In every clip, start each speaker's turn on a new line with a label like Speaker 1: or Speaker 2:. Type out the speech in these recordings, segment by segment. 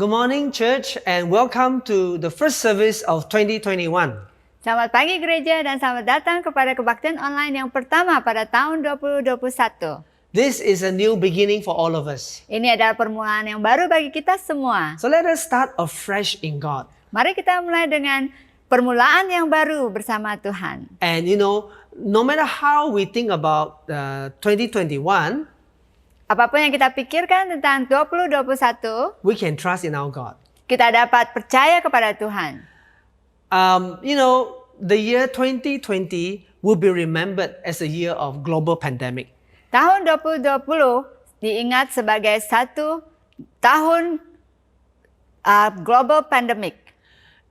Speaker 1: Good morning, church, and welcome to the first service of 2021.
Speaker 2: Selamat pagi gereja dan selamat datang kepada kebaktian online yang pertama pada tahun 2021.
Speaker 1: This is a new beginning for all of us.
Speaker 2: Ini adalah permulaan yang baru bagi kita semua.
Speaker 1: So let us start afresh in God.
Speaker 2: Mari kita mulai dengan permulaan yang baru bersama Tuhan.
Speaker 1: And no matter how we think about 2021,
Speaker 2: Apapun yang kita pikirkan tentang 2021,
Speaker 1: we can trust in our God.
Speaker 2: kita dapat percaya kepada Tuhan.
Speaker 1: The year 2020 will be remembered as a year of global pandemic.
Speaker 2: Tahun 2020 diingat sebagai satu tahun global pandemic.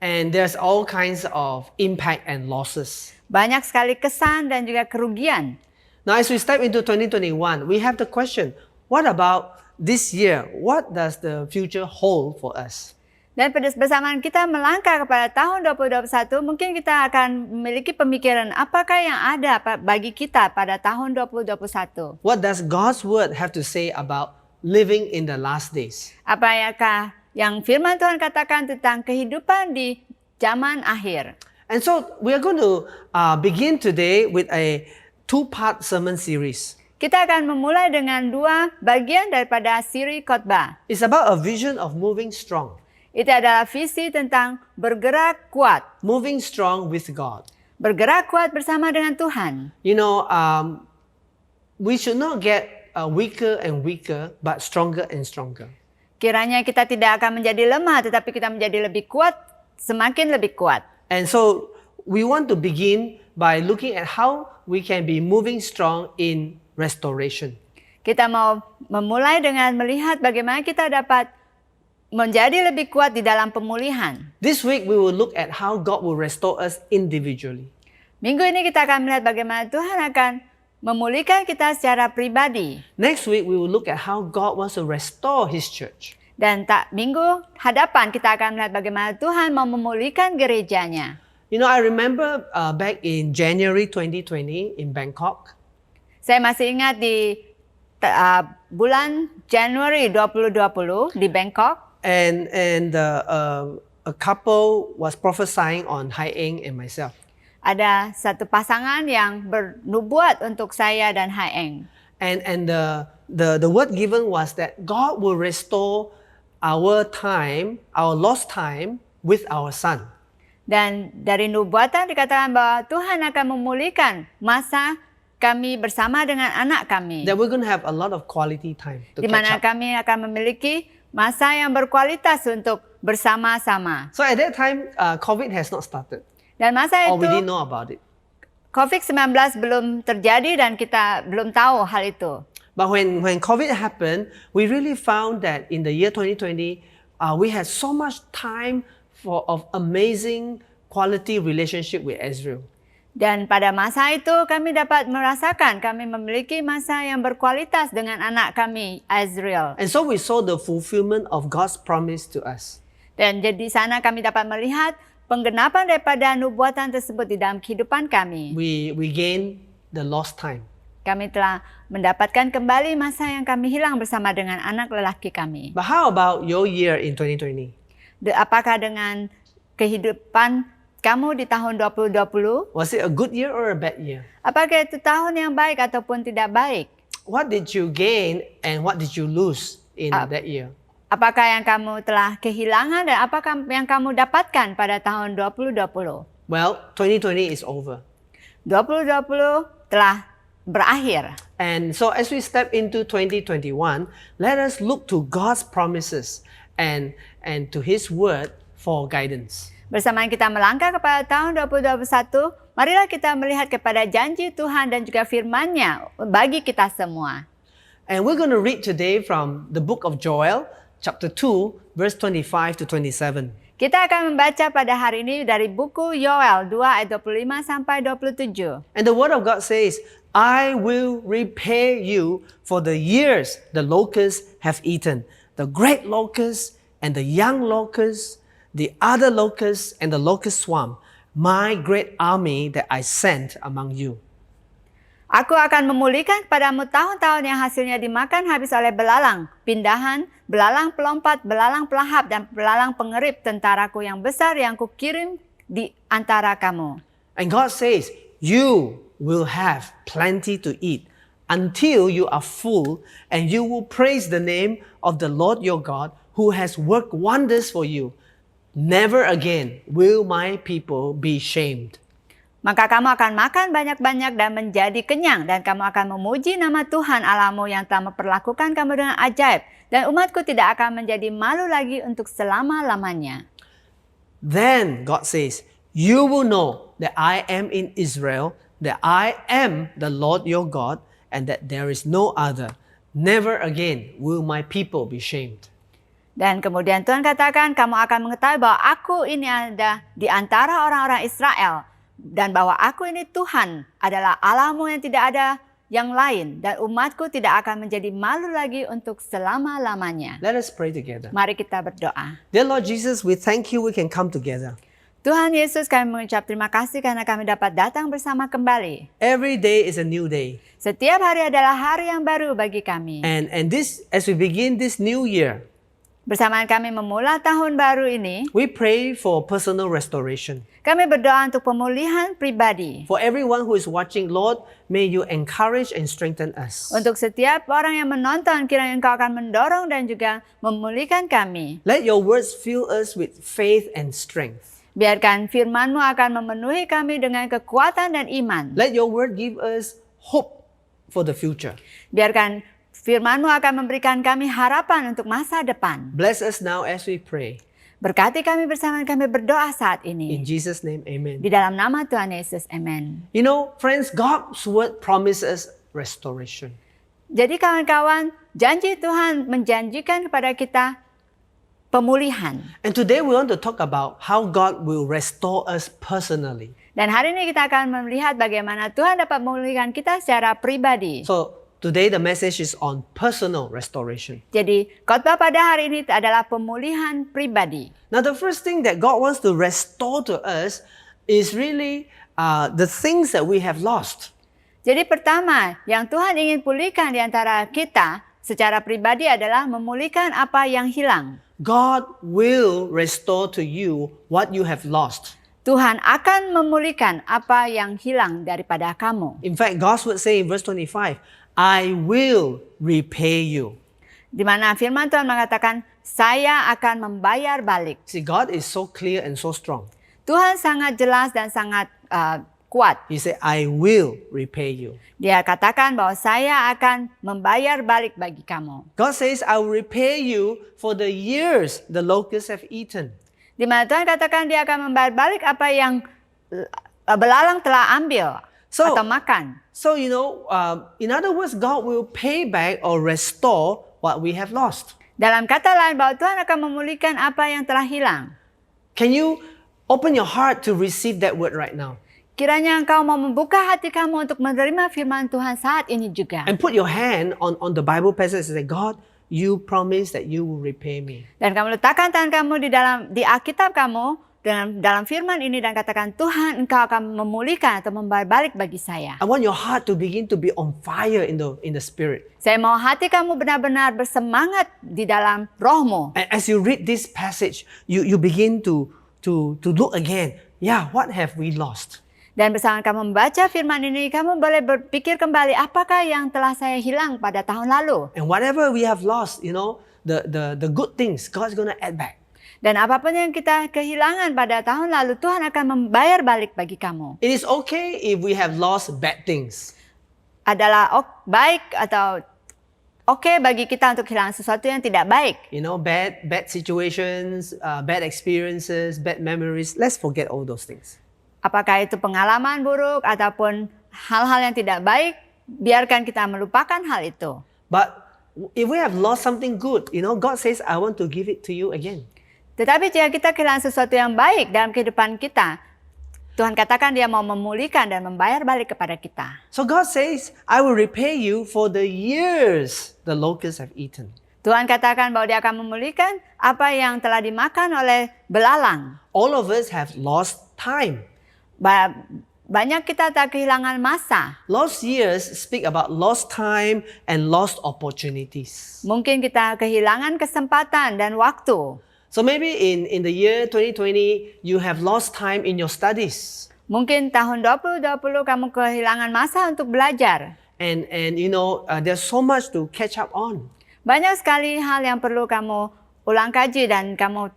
Speaker 1: And there's all kinds of impact and losses.
Speaker 2: Banyak sekali kesan dan juga kerugian.
Speaker 1: Now, as we step into 2021, we have the question, what about this year? What does the future hold for us?
Speaker 2: Dan pada bersamaan kita melangkah kepada tahun 2021, mungkin kita akan memiliki pemikiran apakah yang ada bagi kita pada tahun 2021.
Speaker 1: What does God's word have to say about living in the last days?
Speaker 2: Apakah yang firman Tuhan katakan tentang kehidupan di zaman akhir?
Speaker 1: And so we are going to begin today with a two-part sermon series.
Speaker 2: Kita akan memulai dengan dua bagian daripada siri khotbah.
Speaker 1: It's about a vision of moving strong.
Speaker 2: Itu adalah visi tentang bergerak kuat.
Speaker 1: Moving strong with God.
Speaker 2: Bergerak kuat bersama dengan Tuhan.
Speaker 1: We should not get weaker and weaker, but stronger and stronger.
Speaker 2: Kiranya kita tidak akan menjadi lemah, tetapi kita menjadi lebih kuat, semakin lebih kuat.
Speaker 1: And so we want to begin by looking at how we can be moving strong in restoration.
Speaker 2: Kita mau memulai dengan melihat bagaimana kita dapat menjadi lebih kuat di dalam pemulihan.
Speaker 1: This week we will look at how God will restore us individually.
Speaker 2: Minggu ini kita akan melihat bagaimana Tuhan akan memulihkan kita secara pribadi.
Speaker 1: Next week we will look at how God wants to restore His church.
Speaker 2: Dan minggu hadapan kita akan melihat bagaimana Tuhan mau memulihkan gerejanya.
Speaker 1: I remember back in January 2020 in Bangkok.
Speaker 2: Saya masih ingat di bulan Januari 2020 di Bangkok.
Speaker 1: And a couple was prophesying on Hai Eng and myself.
Speaker 2: Ada satu pasangan yang bernubuat untuk saya dan Hai Eng.
Speaker 1: And the word given was that God will restore our time, our lost time with our son.
Speaker 2: Dan dari nubuatan dikatakan bahwa Tuhan akan memulihkan masa kami bersama dengan anak kami.
Speaker 1: That we're going to have a lot of quality time to
Speaker 2: Di mana
Speaker 1: catch up.
Speaker 2: kami akan memiliki masa yang berkualitas untuk bersama-sama.
Speaker 1: So at that time, COVID has not started.
Speaker 2: Dan masa
Speaker 1: Or we
Speaker 2: itu
Speaker 1: didn't know about it.
Speaker 2: COVID-19 belum terjadi dan kita belum tahu hal itu.
Speaker 1: But when COVID happened, we really found that in the year 2020, we had so much time of amazing quality relationship with Israel.
Speaker 2: Dan pada masa itu kami dapat merasakan kami memiliki masa yang berkualitas dengan anak kami, Azriel.
Speaker 1: And so we saw the fulfillment of God's promise to us.
Speaker 2: Dan di sana kami dapat melihat penggenapan daripada nubuatan tersebut di dalam kehidupan kami.
Speaker 1: We gained the lost time.
Speaker 2: Kami telah mendapatkan kembali masa yang kami hilang bersama dengan anak lelaki kami.
Speaker 1: But how about your year in 2020?
Speaker 2: Apakah dengan kehidupan kamu di tahun 2020?
Speaker 1: Was it a good year or a bad year?
Speaker 2: Apakah itu tahun yang baik ataupun tidak baik?
Speaker 1: What did you gain and what did you lose in that year?
Speaker 2: Apakah yang kamu telah kehilangan dan apakah yang kamu dapatkan pada tahun 2020?
Speaker 1: Well, 2020 is over.
Speaker 2: 2020 telah berakhir.
Speaker 1: And so as we step into 2021, let us look to God's promises and to His word for guidance.
Speaker 2: Bersama kita melangkah kepada tahun 2021, marilah kita melihat kepada janji Tuhan dan juga firman-Nya bagi kita semua.
Speaker 1: And we're going to read today from the book of Joel, chapter 2, verse 25 to 27.
Speaker 2: Kita akan membaca pada hari ini dari buku Yoel 2 ayat 25 sampai 27.
Speaker 1: And the word of God says, I will repay you for the years the locusts have eaten, the great locust and the young locust, the other locusts and the locust swarm, my great army that I sent among you.
Speaker 2: Aku akan memulihkan kepadamu tahun-tahun yang hasilnya dimakan habis oleh belalang, pindahan, belalang pelompat, belalang pelahap, dan belalang pengerip tentaraku yang besar yang kukirim di antara kamu.
Speaker 1: And God says, you will have plenty to eat until you are full, and you will praise the name of the Lord your God who has worked wonders for you. Never again will my people be shamed.
Speaker 2: Maka kamu akan makan banyak-banyak dan menjadi kenyang, dan kamu akan memuji nama Tuhan Allahmu yang telah memperlakukan kamu dengan ajaib, dan umatku tidak akan menjadi malu lagi untuk selama-lamanya.
Speaker 1: Then God says, you will know that I am in Israel, that I am the Lord your God, and that there is no other. Never again will my people be shamed.
Speaker 2: Dan kemudian Tuhan katakan, kamu akan mengetahui bahwa aku ini ada di antara orang-orang Israel, dan bahwa aku ini Tuhan adalah Allahmu yang tidak ada yang lain, dan umatku tidak akan menjadi malu lagi untuk selama-lamanya.
Speaker 1: Let us pray together.
Speaker 2: Mari kita berdoa.
Speaker 1: Dear Lord Jesus, we thank you we can come together.
Speaker 2: Tuhan Yesus, kami mengucap terima kasih karena kami dapat datang bersama kembali.
Speaker 1: Every day is a new day.
Speaker 2: Setiap hari adalah hari yang baru bagi kami.
Speaker 1: And this, as we begin this new year,
Speaker 2: Bersamaan kami memulai tahun baru ini,
Speaker 1: we pray for personal restoration.
Speaker 2: kami berdoa untuk pemulihan pribadi.
Speaker 1: For everyone who is watching, Lord, may you encourage and strengthen us.
Speaker 2: Untuk setiap orang yang menonton, kiranya Engkau akan mendorong dan juga memulihkan kami.
Speaker 1: Let your words fill us with faith and strength.
Speaker 2: Biarkan firman-Mu akan memenuhi kami dengan kekuatan dan iman.
Speaker 1: Let your word give us hope for the future.
Speaker 2: Biarkan firman-Mu akan memberikan kami harapan untuk masa depan.
Speaker 1: Bless us now as we pray.
Speaker 2: Berkati kami bersama kami berdoa saat
Speaker 1: In
Speaker 2: ini.
Speaker 1: Jesus' name, amen.
Speaker 2: Di dalam nama Tuhan Yesus, amen.
Speaker 1: You know, friends, God's word promises restoration.
Speaker 2: Jadi kawan-kawan, janji Tuhan menjanjikan kepada kita pemulihan.
Speaker 1: And today we want to talk about how God will restore us personally.
Speaker 2: Dan hari ini kita akan melihat bagaimana Tuhan dapat memulihkan kita secara pribadi.
Speaker 1: So today the message is on personal restoration.
Speaker 2: Jadi khotbah pada hari ini adalah pemulihan pribadi.
Speaker 1: Now the first thing that God wants to restore to us is really the things that we have lost.
Speaker 2: Jadi pertama, yang Tuhan ingin pulihkan di antara kita secara pribadi adalah memulihkan apa yang hilang.
Speaker 1: God will restore to you what you have lost.
Speaker 2: Tuhan akan memulihkan apa yang hilang daripada kamu.
Speaker 1: In fact, God's word say in verse 25, I will repay you.
Speaker 2: Di mana firman Tuhan mengatakan, saya akan membayar balik.
Speaker 1: See, God is so clear and so strong.
Speaker 2: Tuhan sangat jelas dan sangat kuat.
Speaker 1: He said, I will repay you.
Speaker 2: Dia katakan bahwa saya akan membayar balik bagi kamu.
Speaker 1: God says, I will repay you for the years the locusts have eaten.
Speaker 2: Di mana Tuhan katakan dia akan membayar balik apa yang belalang telah ambil atau makan.
Speaker 1: So, you know, in other words, God will pay back or restore what we have lost.
Speaker 2: Dalam kata lain, bahwa Tuhan akan memulihkan apa yang telah hilang.
Speaker 1: Can you open your heart to receive that word right now?
Speaker 2: Kiranya engkau mau membuka hati kamu untuk menerima firman Tuhan saat ini juga.
Speaker 1: And put your hand on the Bible passage and say, God, you promise that you will repay me.
Speaker 2: Dan kamu letakkan tangan kamu di Alkitab kamu dalam firman ini dan katakan, Tuhan, engkau akan memulihkan atau membayar balik bagi saya.
Speaker 1: I want your heart to begin to be on fire in the spirit.
Speaker 2: Saya mau hati kamu benar-benar bersemangat di dalam rohmu.
Speaker 1: And as you read this passage, you begin to look again. Yeah, what have we lost?
Speaker 2: Dan bersama kamu membaca firman ini, kamu boleh berpikir kembali, apakah yang telah saya hilang pada tahun lalu?
Speaker 1: And whatever we have lost, you know, the good things, God's going to add back.
Speaker 2: Dan apapun yang kita kehilangan pada tahun lalu, Tuhan akan membayar balik bagi kamu.
Speaker 1: It is okay if we have lost bad things.
Speaker 2: Adalah baik atau oke bagi kita untuk kehilangan sesuatu yang tidak baik.
Speaker 1: You know, bad situations, bad experiences, bad memories. Let's forget all those things.
Speaker 2: Apakah itu pengalaman buruk ataupun hal-hal yang tidak baik, biarkan kita melupakan hal itu.
Speaker 1: But if we have lost something good, you know, God says, I want to give it to you again.
Speaker 2: Tetapi jika kita kehilangan sesuatu yang baik dalam kehidupan kita, Tuhan katakan dia mau memulihkan dan membayar balik kepada kita.
Speaker 1: So God says, I will repay you for the years the locusts have eaten.
Speaker 2: Tuhan katakan bahwa dia akan memulihkan apa yang telah dimakan oleh belalang.
Speaker 1: All of us have lost time.
Speaker 2: banyak kita tak kehilangan masa.
Speaker 1: Lost years speak about lost time and lost opportunities.
Speaker 2: Mungkin kita kehilangan kesempatan dan waktu.
Speaker 1: So maybe in the year 2020, you have lost time in your studies.
Speaker 2: Mungkin tahun 2020 kamu kehilangan masa untuk belajar.
Speaker 1: And there's so much to catch up on.
Speaker 2: Banyak sekali hal yang perlu kamu ulang kaji dan kamu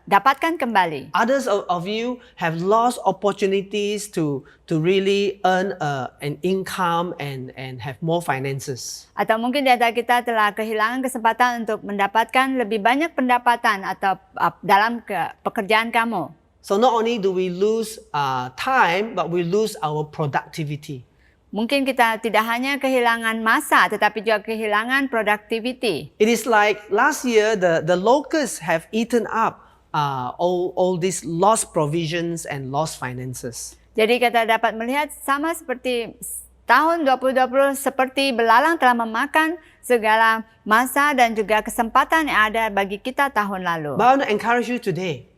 Speaker 2: dapatkan kembali.
Speaker 1: Others of you have lost opportunities to really earn an income and have more finances.
Speaker 2: Atau mungkin di antara kita telah kehilangan kesempatan untuk mendapatkan lebih banyak pendapatan atau dalam pekerjaan kamu.
Speaker 1: So not only do we lose time, but we lose our productivity.
Speaker 2: Mungkin kita tidak hanya kehilangan masa, tetapi juga kehilangan productivity.
Speaker 1: It is like last year, the locusts have eaten up all these lost provisions and lost finances.
Speaker 2: Jadi kita dapat melihat sama seperti tahun 2020, seperti belalang telah memakan segala masa dan juga kesempatan yang ada bagi kita tahun lalu.
Speaker 1: But I want to encourage you today.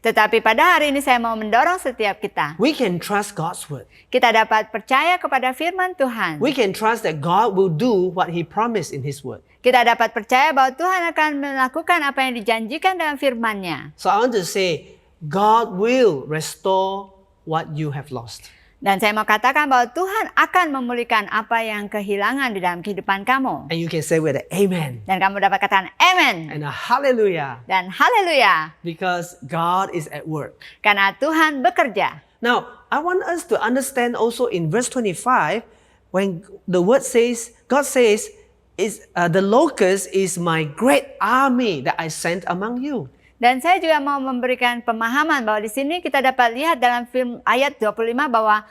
Speaker 2: Tetapi pada hari ini saya mau mendorong setiap kita.
Speaker 1: We can trust God's word.
Speaker 2: Kita dapat percaya kepada firman Tuhan.
Speaker 1: We can trust that God will do what He promised in His word.
Speaker 2: Kita dapat percaya bahwa Tuhan akan melakukan apa yang dijanjikan dalam firman-Nya.
Speaker 1: So I want to say, God will restore what you have lost.
Speaker 2: Dan saya mau katakan bahwa Tuhan akan memulihkan apa yang kehilangan di dalam kehidupan kamu.
Speaker 1: And you can say with an amen
Speaker 2: Dan kamu dapat katakan amen
Speaker 1: and a hallelujah,
Speaker 2: dan haleluya.
Speaker 1: because God is at work.
Speaker 2: Karena Tuhan bekerja.
Speaker 1: Now, I want us to understand also in verse 25, when the word says, God says, the locust is my great army that I sent among you.
Speaker 2: Dan saya juga mau memberikan pemahaman bahwa di sini kita dapat lihat dalam film ayat 25 bahwa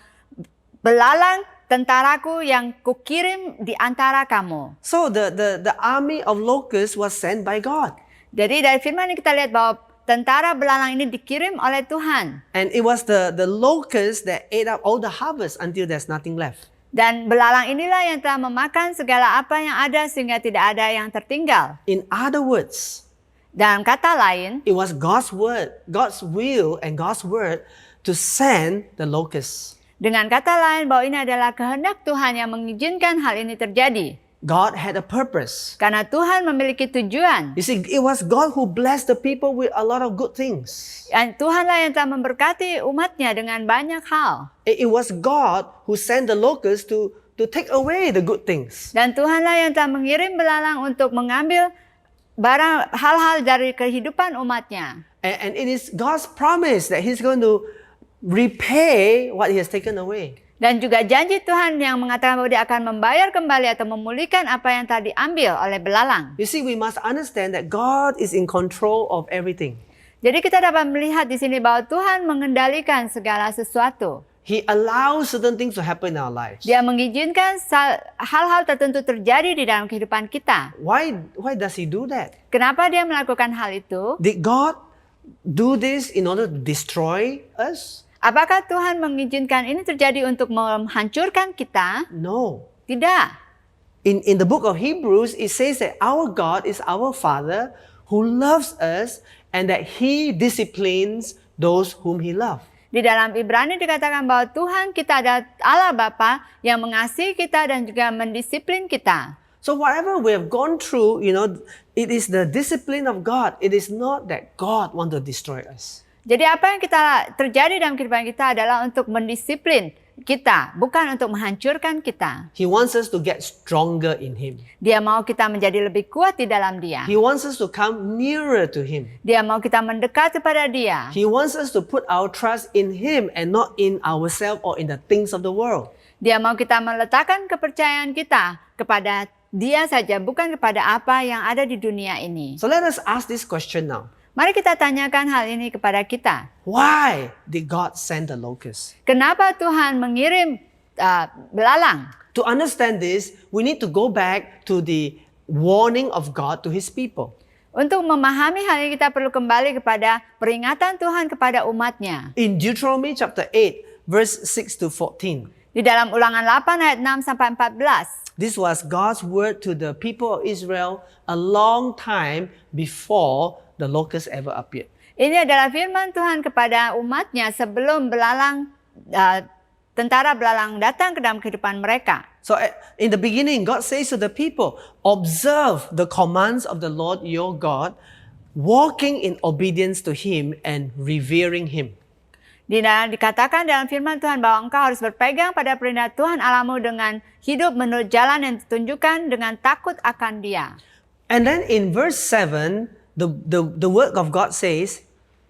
Speaker 2: belalang tentaraku yang kukirim di antara kamu.
Speaker 1: So the army of locusts was sent by God.
Speaker 2: Jadi dari firman ini kita lihat bahwa tentara belalang ini dikirim oleh Tuhan.
Speaker 1: And it was the locusts that ate up all the harvest until there's nothing left.
Speaker 2: Dan belalang inilah yang telah memakan segala apa yang ada sehingga tidak ada yang tertinggal.
Speaker 1: In other words,
Speaker 2: Dalam kata lain,
Speaker 1: it was God's word, God's will and God's word to send the locusts.
Speaker 2: dengan kata lain bahwa ini adalah kehendak Tuhan yang mengizinkan hal ini terjadi.
Speaker 1: God had a purpose.
Speaker 2: Karena Tuhan memiliki tujuan.
Speaker 1: You see, it was God who blessed the people with a lot of good things.
Speaker 2: Dan Tuhanlah yang telah memberkati umatnya dengan banyak hal.
Speaker 1: It was God who sent the locusts to take away the good things.
Speaker 2: Dan Tuhanlah yang telah mengirim belalang untuk mengambil barang hal-hal dari kehidupan umatnya.
Speaker 1: And it is God's promise that He's going to repay what He has taken away.
Speaker 2: Dan juga janji Tuhan yang mengatakan bahwa Dia akan membayar kembali atau memulihkan apa yang tadi diambil oleh belalang.
Speaker 1: You see, we must understand that God is in control of everything.
Speaker 2: Jadi kita dapat melihat di sini bahwa Tuhan mengendalikan segala sesuatu.
Speaker 1: He allows certain things to happen in our lives.
Speaker 2: Dia mengizinkan hal-hal tertentu terjadi di dalam kehidupan kita.
Speaker 1: Why does He do that?
Speaker 2: Kenapa Dia melakukan hal itu?
Speaker 1: Did God do this in order to destroy us?
Speaker 2: Apakah Tuhan mengizinkan ini terjadi untuk menghancurkan kita?
Speaker 1: No.
Speaker 2: Tidak.
Speaker 1: In the book of Hebrews, it says that our God is our Father who loves us and that He disciplines those whom He loves.
Speaker 2: Di dalam Ibrani dikatakan bahwa Tuhan kita adalah Allah Bapa yang mengasihi kita dan juga mendisiplin kita.
Speaker 1: So whatever we have gone through, it is the discipline of God. It is not that God wants to destroy us.
Speaker 2: Jadi apa yang terjadi dalam kehidupan kita adalah untuk mendisiplin kita, bukan untuk menghancurkan kita.
Speaker 1: He wants us to get stronger in Him.
Speaker 2: Dia mau kita menjadi lebih kuat di dalam Dia.
Speaker 1: He wants us to come nearer to Him.
Speaker 2: Dia mau kita mendekat kepada Dia.
Speaker 1: He wants us to put our trust in Him and not in ourselves or in the things of the world.
Speaker 2: Dia mau kita meletakkan kepercayaan kita kepada Dia saja, bukan kepada apa yang ada di dunia ini.
Speaker 1: So let us ask this question now.
Speaker 2: Mari kita tanyakan hal ini kepada kita.
Speaker 1: Why did God send the locusts?
Speaker 2: Kenapa Tuhan mengirim belalang?
Speaker 1: To understand this, we need to go back to the warning of God to His people.
Speaker 2: Untuk memahami hal ini kita perlu kembali kepada peringatan Tuhan kepada umatnya.
Speaker 1: In Deuteronomy chapter 8, verse 6 to 14.
Speaker 2: Di dalam Ulangan 8 ayat 6 sampai 14.
Speaker 1: This was God's word to the people of Israel a long time before the locusts ever appeared.
Speaker 2: Ini adalah firman Tuhan kepada umatnya sebelum belalang tentara belalang datang ke dalam kehidupan mereka.
Speaker 1: So in the beginning, God says to the people, observe the commands of the Lord your God, walking in obedience to Him and revering Him.
Speaker 2: Dikatakan dalam firman Tuhan bahwa engkau harus berpegang pada perintah Tuhan Allahmu dengan hidup menurut jalan yang ditunjukkan dengan takut akan Dia.
Speaker 1: And then in verse 7, the word of God says,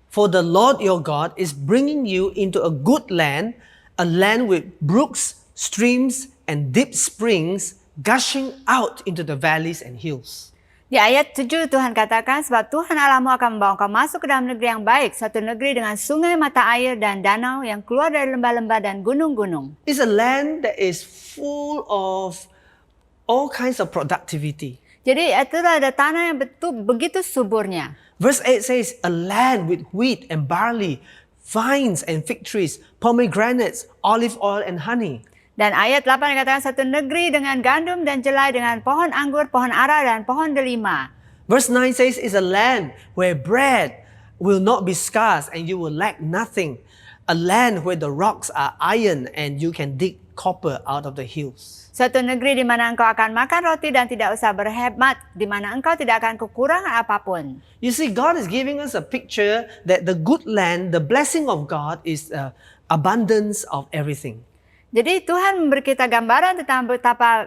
Speaker 1: for the Lord your God is bringing you into a good land, a land with brooks, streams, and deep springs gushing out into the valleys and hills.
Speaker 2: Di ayat 7 Tuhan katakan, sebab Tuhan Allahmu akan membawa engkau masuk ke dalam negeri yang baik, suatu negeri dengan sungai mata air dan danau yang keluar dari lembah-lembah dan gunung-gunung.
Speaker 1: It's a land that is full of all kinds of productivity.
Speaker 2: Jadi itu ada tanah yang begitu suburnya.
Speaker 1: Verse 8 says, a land with wheat and barley, vines and fig trees, pomegranates, olive oil and honey.
Speaker 2: Dan ayat 8 dikatakan satu negeri dengan gandum dan jelai, dengan pohon anggur, pohon ara dan pohon delima.
Speaker 1: Verse 9 says, is a land where bread will not be scarce and you will lack nothing. A land where the rocks are iron and you can dig copper out of the hills.
Speaker 2: Suatu negeri di mana engkau akan makan roti dan tidak usah berhemat, di mana engkau tidak akan kekurangan apapun.
Speaker 1: You see, God is giving us a picture that the good land, the blessing of God is abundance of everything.
Speaker 2: Jadi Tuhan memberi kita gambaran tentang betapa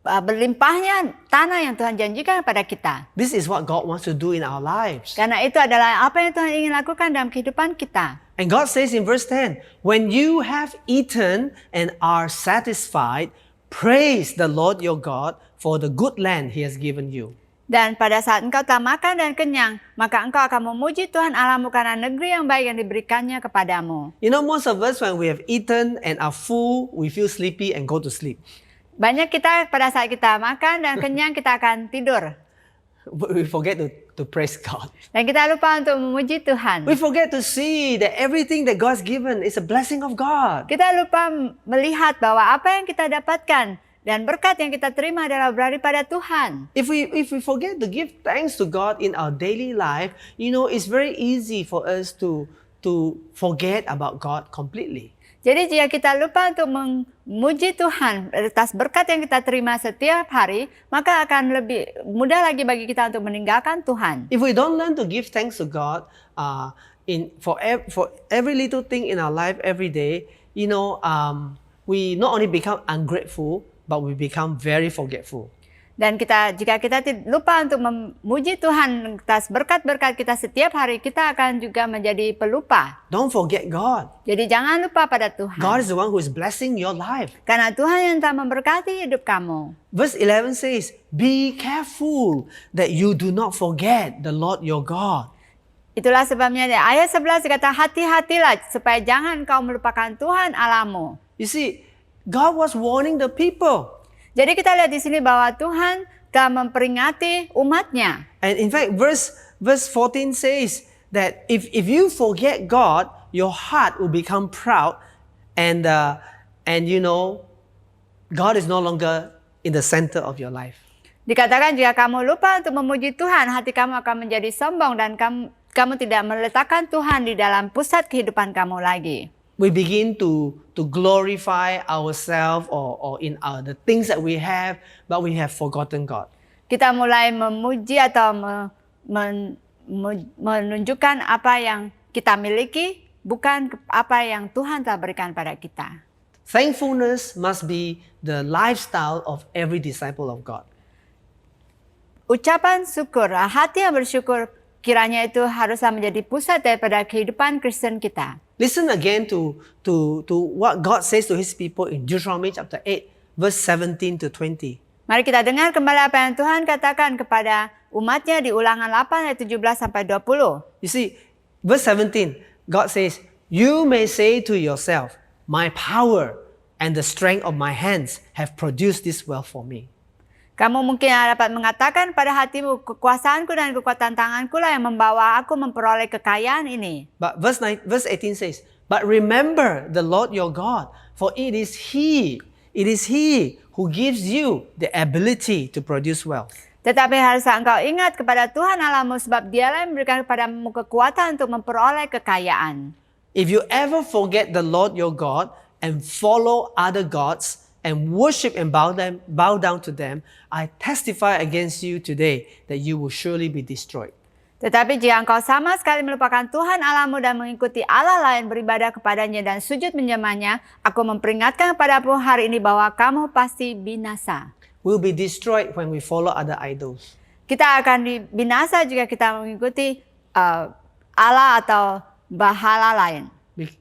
Speaker 2: berlimpahnya tanah yang Tuhan janjikan kepada kita.
Speaker 1: This is what God wants to do in our lives.
Speaker 2: Karena itu adalah apa yang Tuhan ingin lakukan dalam kehidupan kita.
Speaker 1: And God says in verse 10, when you have eaten and are satisfied, praise the Lord your God for the good land He has given you.
Speaker 2: Dan pada saat engkau telah makan dan kenyang, maka engkau akan memuji Tuhan Allahmu karena negeri yang baik yang diberikannya kepadamu.
Speaker 1: You know, most of us when we have eaten and are full, we feel sleepy and go to sleep.
Speaker 2: Banyak kita pada saat kita makan dan kenyang kita akan tidur.
Speaker 1: But we forget to praise God.
Speaker 2: Dan kita lupa untuk memuji Tuhan.
Speaker 1: We forget to see that everything that God's given is a blessing of God.
Speaker 2: Kita lupa melihat bahwa apa yang kita dapatkan dan berkat yang kita terima adalah daripada Tuhan.
Speaker 1: If we forget to give thanks to God in our daily life, you know, it's very easy for us to forget about God completely.
Speaker 2: Jadi jika kita lupa untuk memuji Tuhan atas berkat yang kita terima setiap hari, maka akan lebih mudah lagi bagi kita untuk meninggalkan Tuhan.
Speaker 1: If we don't learn to give thanks to God for every little thing in our life every day, you know, we not only become ungrateful, but we become very forgetful.
Speaker 2: Dan jika kita lupa untuk memuji Tuhan atas berkat-berkat kita setiap hari, kita akan juga menjadi pelupa.
Speaker 1: Don't forget God.
Speaker 2: Jadi jangan lupa pada Tuhan.
Speaker 1: God is the one who is blessing your life.
Speaker 2: Karena Tuhan yang telah memberkati hidup kamu.
Speaker 1: Verse 11 says, be careful that you do not forget the Lord your God.
Speaker 2: Itulah sebabnya ayat 11 dikata, hati-hatilah supaya jangan kau melupakan Tuhan Allahmu.
Speaker 1: You see, God was warning the people.
Speaker 2: Jadi kita lihat di sini bahwa Tuhan telah memperingati umatnya.
Speaker 1: And in fact, verse 14 says that if you forget God, your heart will become proud, and you know, God is no longer in the center of your life.
Speaker 2: Dikatakan jika kamu lupa untuk memuji Tuhan, hati kamu akan menjadi sombong dan kamu tidak meletakkan Tuhan di dalam pusat kehidupan kamu lagi.
Speaker 1: We begin to glorify ourselves or in the things that we have, but we have forgotten God.
Speaker 2: Kita mulai memuji atau menunjukkan apa yang kita miliki, bukan apa yang Tuhan telah berikan pada kita.
Speaker 1: Thankfulness must be the lifestyle of every disciple of God.
Speaker 2: Ucapan syukur, hati yang bersyukur, kiranya itu haruslah menjadi pusat daripada kehidupan Kristen kita.
Speaker 1: Listen again to what God says to His people in Deuteronomy chapter 8, verse 17 to 20.
Speaker 2: Mari kita dengar kembali apa yang Tuhan katakan kepada umatnya di Ulangan 8 ayat 17 sampai 20.
Speaker 1: You see, verse 17, God says, you may say to yourself, my power and the strength of my hands have produced this wealth for me.
Speaker 2: Kamu mungkin dapat mengatakan pada hatimu, kekuasaanku dan kekuatan tanganku lah yang membawa aku memperoleh kekayaan ini.
Speaker 1: But verse 18 says, but remember the Lord your God, for it is He who gives you the ability to produce wealth.
Speaker 2: Tetapi haruslah engkau ingat kepada Tuhan Allahmu, sebab Dialah yang memberikan kepadamu kekuatan untuk memperoleh kekayaan.
Speaker 1: If you ever forget the Lord your God, and follow other gods and worship and bow down to them, I testify against you today that you will surely be destroyed.
Speaker 2: Tetapi jika engkau sama sekali melupakan Tuhan Allahmu dan mengikuti Allah lain, beribadah kepadanya dan sujud menyembahnya, aku memperingatkan kepadamu hari ini bahwa kamu pasti binasa.
Speaker 1: We'll be destroyed when we follow other idols.
Speaker 2: Kita akan binasa jika kita mengikuti Allah atau bahala lain.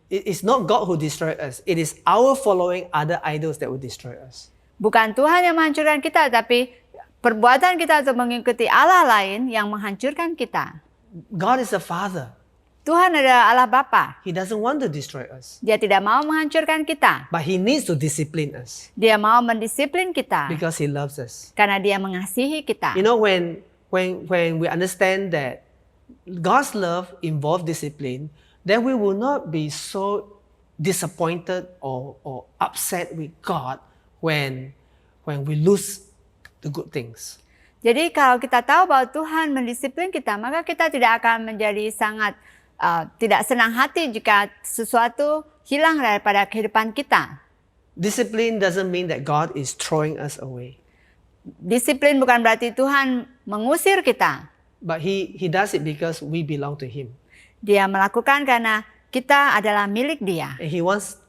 Speaker 1: It's not God who destroyed us. It is our following other idols that will destroy us.
Speaker 2: Bukan Tuhan yang menghancurkan kita, tapi perbuatan kita untuk mengikuti Allah lain yang menghancurkan kita.
Speaker 1: God is a father.
Speaker 2: Tuhan adalah Allah Bapa.
Speaker 1: He doesn't want to destroy us.
Speaker 2: Dia tidak mau menghancurkan kita.
Speaker 1: But He needs to discipline us
Speaker 2: Dia mau mendisiplin kita
Speaker 1: because He loves us.
Speaker 2: karena Dia mengasihi kita.
Speaker 1: You know, when we understand that God's love involves discipline, then we will not be so disappointed or upset with God when we lose the good things.
Speaker 2: Jadi kalau kita tahu bahwa Tuhan mendisiplin kita, maka kita tidak akan menjadi sangat tidak senang hati jika sesuatu hilang daripada kehidupan kita.
Speaker 1: Discipline doesn't mean that God is throwing us away.
Speaker 2: Disiplin bukan berarti Tuhan mengusir kita.
Speaker 1: But He does it because we belong to Him.
Speaker 2: Dia melakukan karena kita adalah milik Dia.
Speaker 1: And He wants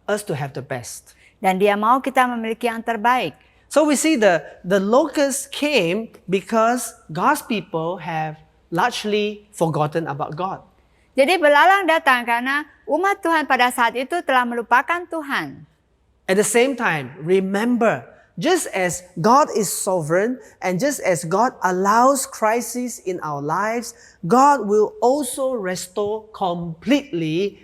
Speaker 1: us to have the best.
Speaker 2: Dan Dia mau kita memiliki yang terbaik.
Speaker 1: So we see the locusts came because God's people have largely forgotten about God.
Speaker 2: Jadi belalang datang karena umat Tuhan pada saat itu telah melupakan Tuhan.
Speaker 1: At the same time, remember, just as God is sovereign and just as God allows crises in our lives, God will also restore completely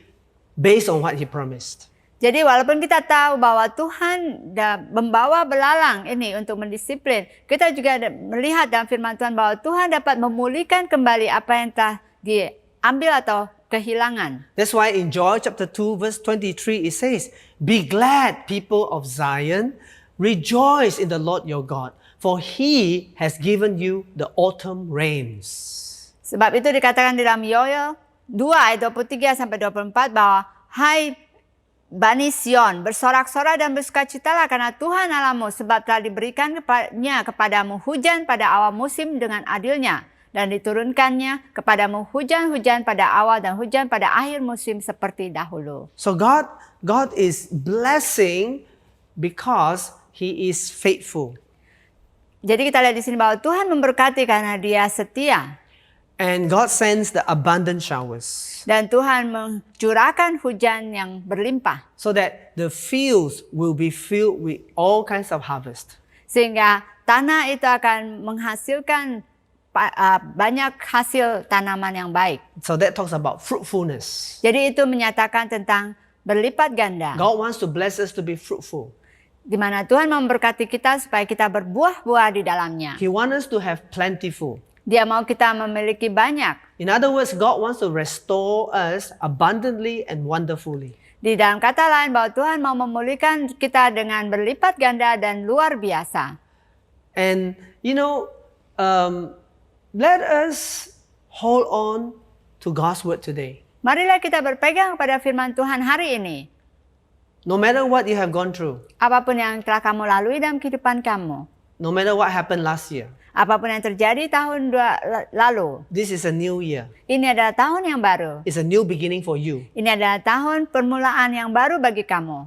Speaker 1: based on what He promised.
Speaker 2: Jadi walaupun kita tahu bahwa Tuhan membawa belalang ini untuk mendisiplin, kita juga melihat dalam firman Tuhan bahwa Tuhan dapat memulihkan kembali apa yang telah diambil atau kehilangan.
Speaker 1: That's why in Joel chapter 2 verse 23 it says, "Be glad, people of Zion, rejoice in the Lord your God, for He has given you the autumn rains."
Speaker 2: Sebab itu dikatakan di dalam Yoel 2 ayat 23 sampai 24 bahwa, "Hai Bani Sion, bersorak-sorak dan bersukacitalah karena Tuhan Allahmu, sebab telah diberikannya kepadamu hujan pada awal musim dengan adilnya, dan diturunkannya kepadamu hujan-hujan pada awal dan hujan pada akhir musim seperti dahulu."
Speaker 1: So God is blessing because He is faithful.
Speaker 2: Jadi kita lihat di sini bahwa Tuhan memberkati karena Dia setia.
Speaker 1: And God sends the abundant showers
Speaker 2: Dan Tuhan mencurahkan hujan yang berlimpah.
Speaker 1: so that the fields will be filled with all kinds of harvest.
Speaker 2: Sehingga tanah itu akan menghasilkan banyak hasil tanaman yang baik.
Speaker 1: So that talks about fruitfulness.
Speaker 2: Jadi itu menyatakan tentang berlipat ganda.
Speaker 1: God wants to bless us to be fruitful.
Speaker 2: Di mana Tuhan memberkati kita supaya kita berbuah-buah di dalamnya.
Speaker 1: He wants us to have plentiful.
Speaker 2: Dia mau kita memiliki banyak.
Speaker 1: In other words, God wants to restore us abundantly and wonderfully.
Speaker 2: Di dalam kata lain bahwa Tuhan mau memulihkan kita dengan berlipat ganda dan luar biasa.
Speaker 1: And you know, let us hold on to God's word today.
Speaker 2: Marilah kita berpegang pada firman Tuhan hari ini.
Speaker 1: No matter what you have gone through,
Speaker 2: Apapun yang telah kamu lalui dalam kehidupan kamu.
Speaker 1: no matter what happened last year,
Speaker 2: Apapun yang terjadi tahun lalu.
Speaker 1: this is a new year.
Speaker 2: Ini adalah tahun yang baru.
Speaker 1: It's a new beginning for you.
Speaker 2: Ini adalah tahun permulaan yang baru bagi kamu.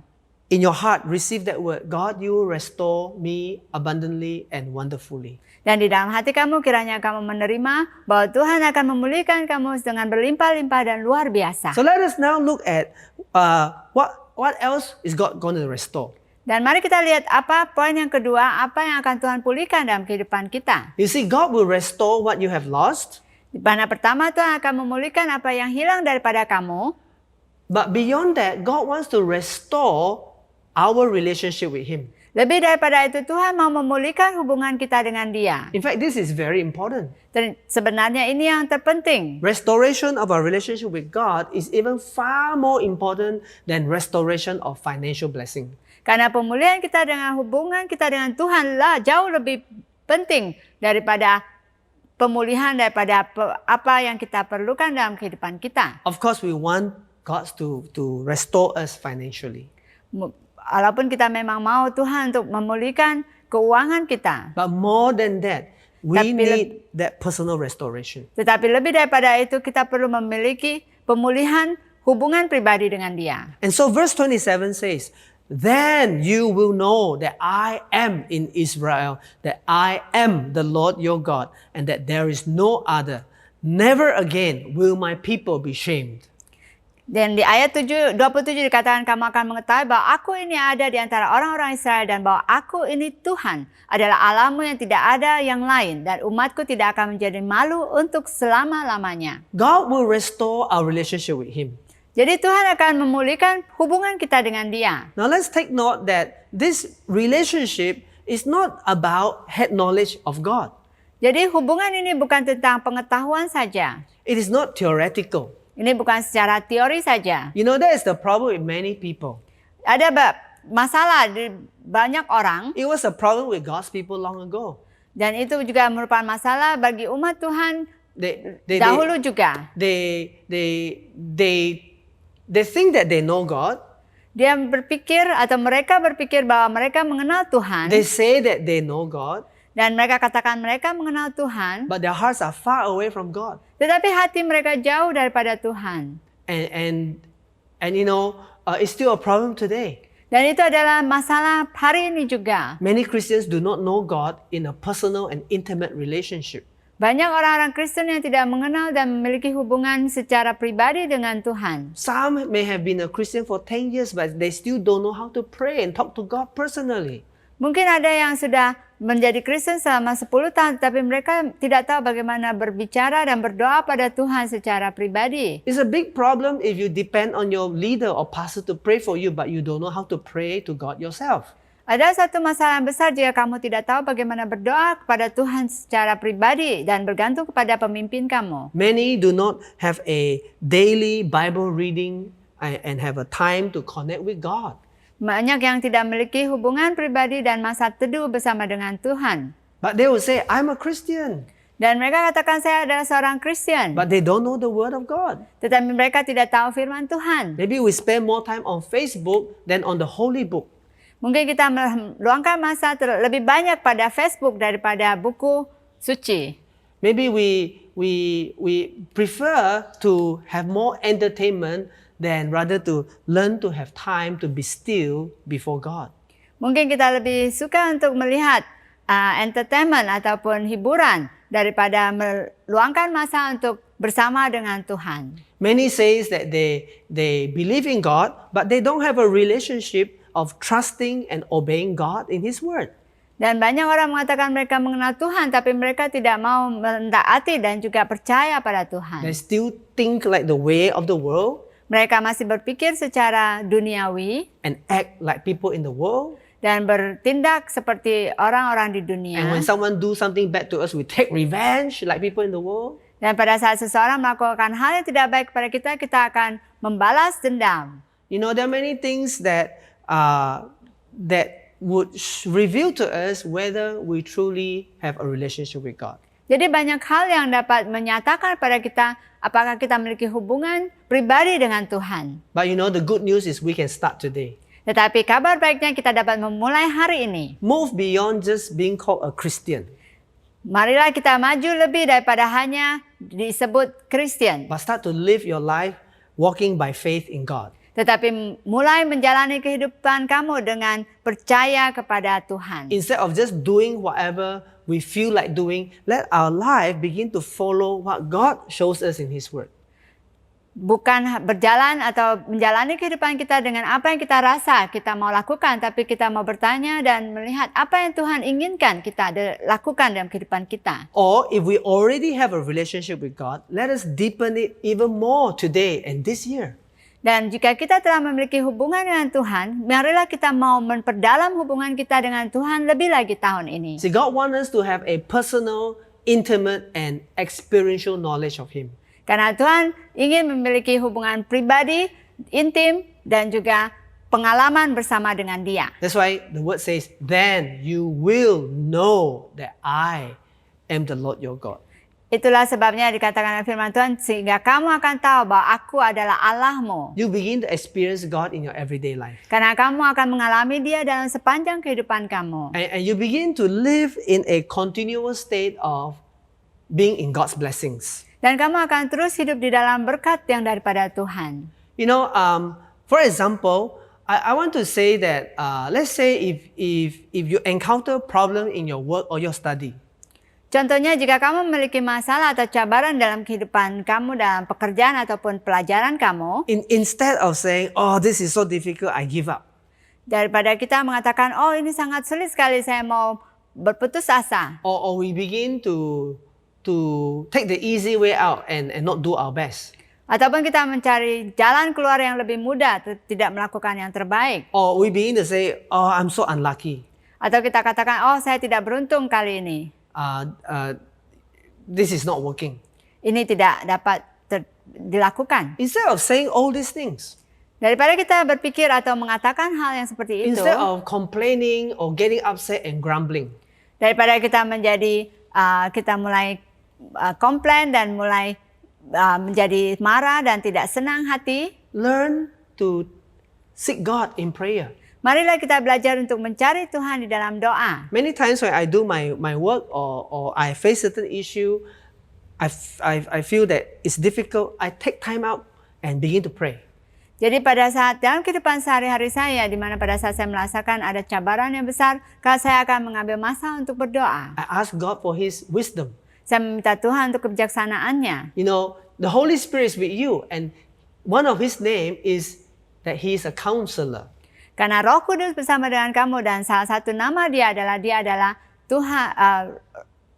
Speaker 1: In your heart, receive that word. God, you will restore me abundantly and wonderfully.
Speaker 2: Dan di dalam hati kamu kiranya kamu menerima bahwa Tuhan akan memulihkan kamu dengan berlimpah-limpah dan luar biasa.
Speaker 1: So let us now look at what else is God going to restore.
Speaker 2: Dan mari kita lihat apa poin yang kedua, apa yang akan Tuhan pulihkan dalam kehidupan kita.
Speaker 1: You see, God will restore what you have lost.
Speaker 2: Di mana pertama Tuhan akan memulihkan apa yang hilang daripada kamu.
Speaker 1: But beyond that, God wants to restore our relationship with Him.
Speaker 2: Lebih daripada itu Tuhan mau memulihkan hubungan kita dengan Dia.
Speaker 1: In fact, this is very important.
Speaker 2: Dan sebenarnya ini yang terpenting.
Speaker 1: Restoration of our relationship with God is even far more important than restoration of financial blessing.
Speaker 2: Karena pemulihan kita dengan hubungan kita dengan Tuhan lah jauh lebih penting daripada pemulihan daripada apa yang kita perlukan dalam kehidupan kita.
Speaker 1: Of course, we want God to restore us financially.
Speaker 2: Walaupun kita memang mau Tuhan untuk memulihkan keuangan kita,
Speaker 1: But more than that, we
Speaker 2: Tapi
Speaker 1: need that personal restoration.
Speaker 2: tetapi lebih daripada itu kita perlu memiliki pemulihan hubungan pribadi dengan Dia.
Speaker 1: And so verse 27 says, then you will know that I am in Israel, that I am the Lord your God, and that there is no other. Never again will my people be shamed.
Speaker 2: Dan di ayat 27 dikatakan kamu akan mengetahui bahwa aku ini ada di antara orang-orang Israel dan bahwa aku ini Tuhan adalah Allahmu yang tidak ada yang lain dan umatku tidak akan menjadi malu untuk selama-lamanya.
Speaker 1: God will restore our relationship with Him.
Speaker 2: Jadi Tuhan akan memulihkan hubungan kita dengan Dia.
Speaker 1: Now let's take note that this relationship is not about head knowledge of God.
Speaker 2: Jadi hubungan ini bukan tentang pengetahuan saja.
Speaker 1: It is not theoretical.
Speaker 2: Ini bukan secara teori saja.
Speaker 1: You know, that is the problem with many people.
Speaker 2: Ada masalah di banyak orang
Speaker 1: It was a problem with God's people long ago.
Speaker 2: dan itu juga merupakan masalah bagi umat Tuhan
Speaker 1: They
Speaker 2: dahulu juga.
Speaker 1: think that they know God.
Speaker 2: Dia berpikir atau mereka berpikir bahwa mereka mengenal Tuhan
Speaker 1: They say that they know God,
Speaker 2: dan mereka katakan mereka mengenal Tuhan,
Speaker 1: but their hearts are far away from God.
Speaker 2: tetapi hati mereka jauh daripada Tuhan.
Speaker 1: And you know, it's still a problem today.
Speaker 2: Dan itu adalah masalah hari ini juga.
Speaker 1: Many Christians do not know God in a personal and intimate relationship.
Speaker 2: Banyak orang-orang Kristen yang tidak mengenal dan memiliki hubungan secara pribadi dengan Tuhan.
Speaker 1: Some may have been a Christian for 10 years, but they still don't know how to pray and talk to God personally.
Speaker 2: Mungkin ada yang sudah menjadi Kristen selama 10 tahun, tapi mereka tidak tahu bagaimana berbicara dan berdoa pada Tuhan secara pribadi.
Speaker 1: It's a big problem if you depend on your leader or pastor to pray for you, but you don't know how to pray to God yourself.
Speaker 2: Ada satu masalah yang besar jika kamu tidak tahu bagaimana berdoa kepada Tuhan secara pribadi dan bergantung kepada pemimpin kamu.
Speaker 1: Many do not have a daily Bible reading and have a time to connect with God.
Speaker 2: Banyak yang tidak memiliki hubungan pribadi dan masa teduh bersama dengan Tuhan.
Speaker 1: But they will say, I'm a Christian.
Speaker 2: Dan mereka katakan saya adalah seorang Kristen.
Speaker 1: But they don't know the Word of God.
Speaker 2: Tetapi mereka tidak tahu firman Tuhan.
Speaker 1: Maybe we spend more time on Facebook than on the Holy Book.
Speaker 2: Mungkin kita meluangkan masa lebih banyak pada Facebook daripada buku suci.
Speaker 1: Maybe we prefer to have more entertainment than rather to learn to have time to be still before God.
Speaker 2: Mungkin kita lebih suka untuk melihat entertainment ataupun hiburan daripada meluangkan masa untuk bersama dengan Tuhan.
Speaker 1: Many says that they believe in God, but they don't have a relationship of trusting and obeying God in His Word.
Speaker 2: Dan banyak orang mengatakan mereka mengenal Tuhan, tapi mereka tidak mau mentaati dan juga percaya pada Tuhan.
Speaker 1: They still think like the way of the world
Speaker 2: Mereka masih berpikir secara duniawi
Speaker 1: and act like people in the world.
Speaker 2: dan bertindak seperti orang-orang di dunia.
Speaker 1: And when someone do something bad to us, we take revenge like people in the world.
Speaker 2: Dan pada saat seseorang melakukan hal yang tidak baik kepada kita, kita akan membalas dendam.
Speaker 1: You know, there are many things that would reveal to us whether we truly have a relationship with God.
Speaker 2: Jadi banyak hal yang dapat menyatakan pada kita apakah kita memiliki hubungan pribadi dengan Tuhan.
Speaker 1: But you know, the good news is we can start today.
Speaker 2: Tetapi kabar baiknya kita dapat memulai hari ini.
Speaker 1: Move beyond just being called a Christian,
Speaker 2: Marilah kita maju lebih daripada hanya disebut Kristen.
Speaker 1: but start to live your life walking by faith in God.
Speaker 2: Tetapi mulai menjalani kehidupan kamu dengan percaya kepada Tuhan.
Speaker 1: Instead of just doing whatever we feel like doing, let our life begin to follow what God shows us in His Word.
Speaker 2: Bukan berjalan atau menjalani kehidupan kita dengan apa yang kita rasa kita mau lakukan, tapi kita mau bertanya dan melihat apa yang Tuhan inginkan kita lakukan dalam kehidupan kita.
Speaker 1: Or if we already have a relationship with God, let us deepen it even more today and this year.
Speaker 2: Dan jika kita telah memiliki hubungan dengan Tuhan, marilah kita mau memperdalam hubungan kita dengan Tuhan lebih lagi tahun ini.
Speaker 1: See, God wants us to have a personal, intimate, and experiential knowledge of Him.
Speaker 2: Karena Tuhan ingin memiliki hubungan pribadi, intim, dan juga pengalaman bersama dengan Dia.
Speaker 1: That's why the word says, then you will know that I am the Lord your God.
Speaker 2: Itulah sebabnya dikatakan dalam firman Tuhan, sehingga kamu akan tahu bahwa aku adalah Allahmu.
Speaker 1: You begin to experience God in your everyday life.
Speaker 2: Karena kamu akan mengalami Dia dalam sepanjang kehidupan kamu.
Speaker 1: And you begin to live in a continuous state of being in God's blessings.
Speaker 2: Dan kamu akan terus hidup di dalam berkat yang daripada Tuhan.
Speaker 1: You know, for example, I want to say that let's say if you encounter problem in your work or your study,
Speaker 2: Contohnya, jika kamu memiliki masalah atau cabaran dalam kehidupan kamu, dalam pekerjaan ataupun pelajaran kamu,
Speaker 1: instead of saying, "Oh, this is so difficult, I give up,"
Speaker 2: daripada kita mengatakan, oh ini sangat sulit sekali, saya mau berputus asa.
Speaker 1: or we begin to take the easy way out and not do our best,
Speaker 2: Ataupun kita mencari jalan keluar yang lebih mudah, tidak melakukan yang terbaik.
Speaker 1: or we begin to say, "Oh, I'm so unlucky.
Speaker 2: Atau kita katakan, oh saya tidak beruntung kali ini.
Speaker 1: This is not working."
Speaker 2: Ini tidak dapat dilakukan.
Speaker 1: Instead of saying all these things,
Speaker 2: Daripada kita berpikir atau mengatakan hal yang seperti itu,
Speaker 1: instead of complaining or getting upset and grumbling,
Speaker 2: daripada kita kita mulai komplain dan mulai menjadi marah dan tidak senang hati,
Speaker 1: learn to seek God in prayer.
Speaker 2: marilah kita belajar untuk mencari Tuhan di dalam doa.
Speaker 1: Many times when I do my work or I face certain issue, I feel that it's difficult. I take time out and begin to pray.
Speaker 2: Jadi pada saat dalam kehidupan sehari-hari saya, di mana pada saat saya merasakan ada cabaran yang besar, saya akan mengambil masa untuk berdoa.
Speaker 1: I ask God for His wisdom.
Speaker 2: Saya meminta Tuhan untuk kebijaksanaannya.
Speaker 1: You know, the Holy Spirit is with you, and one of His name is that He is a counselor.
Speaker 2: Karena Roh Kudus bersama dengan kamu, dan salah satu nama dia adalah Tuhan.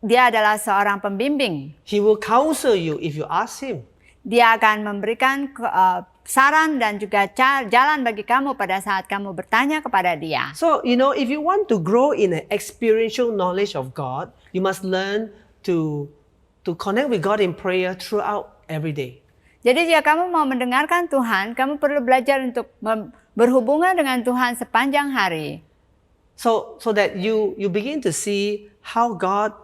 Speaker 2: Dia adalah seorang pembimbing.
Speaker 1: He will counsel you if you ask Him.
Speaker 2: Dia akan memberikan saran dan juga jalan bagi kamu pada saat kamu bertanya kepada Dia.
Speaker 1: So, you know, if you want to grow in an experiential knowledge of God, you must learn to connect with God in prayer throughout every day.
Speaker 2: Jadi jika kamu mau mendengarkan Tuhan, kamu perlu belajar untuk berhubungan dengan Tuhan sepanjang hari.
Speaker 1: So that you begin to see how God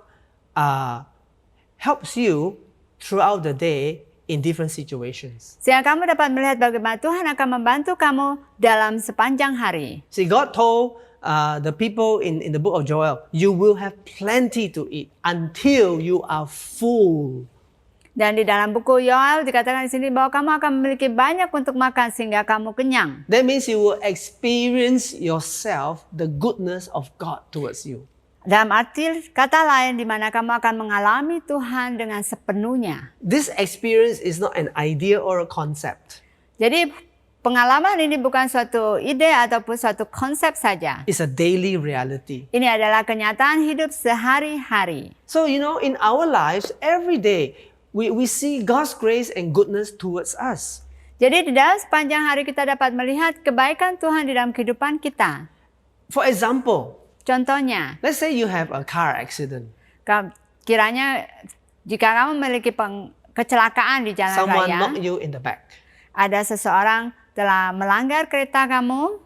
Speaker 1: helps you throughout the day in different situations.
Speaker 2: Sehingga kamu dapat melihat bagaimana Tuhan akan membantu kamu dalam sepanjang hari.
Speaker 1: See, God told the people in the book of Joel, "You will have plenty to eat until you are full."
Speaker 2: Dan di dalam buku Yoel dikatakan di sini bahwa kamu akan memiliki banyak untuk makan sehingga kamu kenyang.
Speaker 1: That means you will experience yourself the goodness of God towards you.
Speaker 2: Dalam arti kata lain, di mana kamu akan mengalami Tuhan dengan sepenuhnya.
Speaker 1: This experience is not an idea or a concept.
Speaker 2: Jadi pengalaman ini bukan suatu ide ataupun suatu konsep saja.
Speaker 1: It's a daily reality.
Speaker 2: Ini adalah kenyataan hidup sehari-hari.
Speaker 1: So, you know, in our lives, every day, we see God's grace and goodness towards us.
Speaker 2: Jadi di dalam sepanjang hari kita dapat melihat kebaikan Tuhan di dalam kehidupan kita.
Speaker 1: For example,
Speaker 2: Contohnya,
Speaker 1: let's say you have a car accident.
Speaker 2: kiranya jika kamu memiliki kecelakaan di jalan
Speaker 1: Someone
Speaker 2: raya,
Speaker 1: knocked you in the back.
Speaker 2: ada seseorang telah melanggar kereta kamu,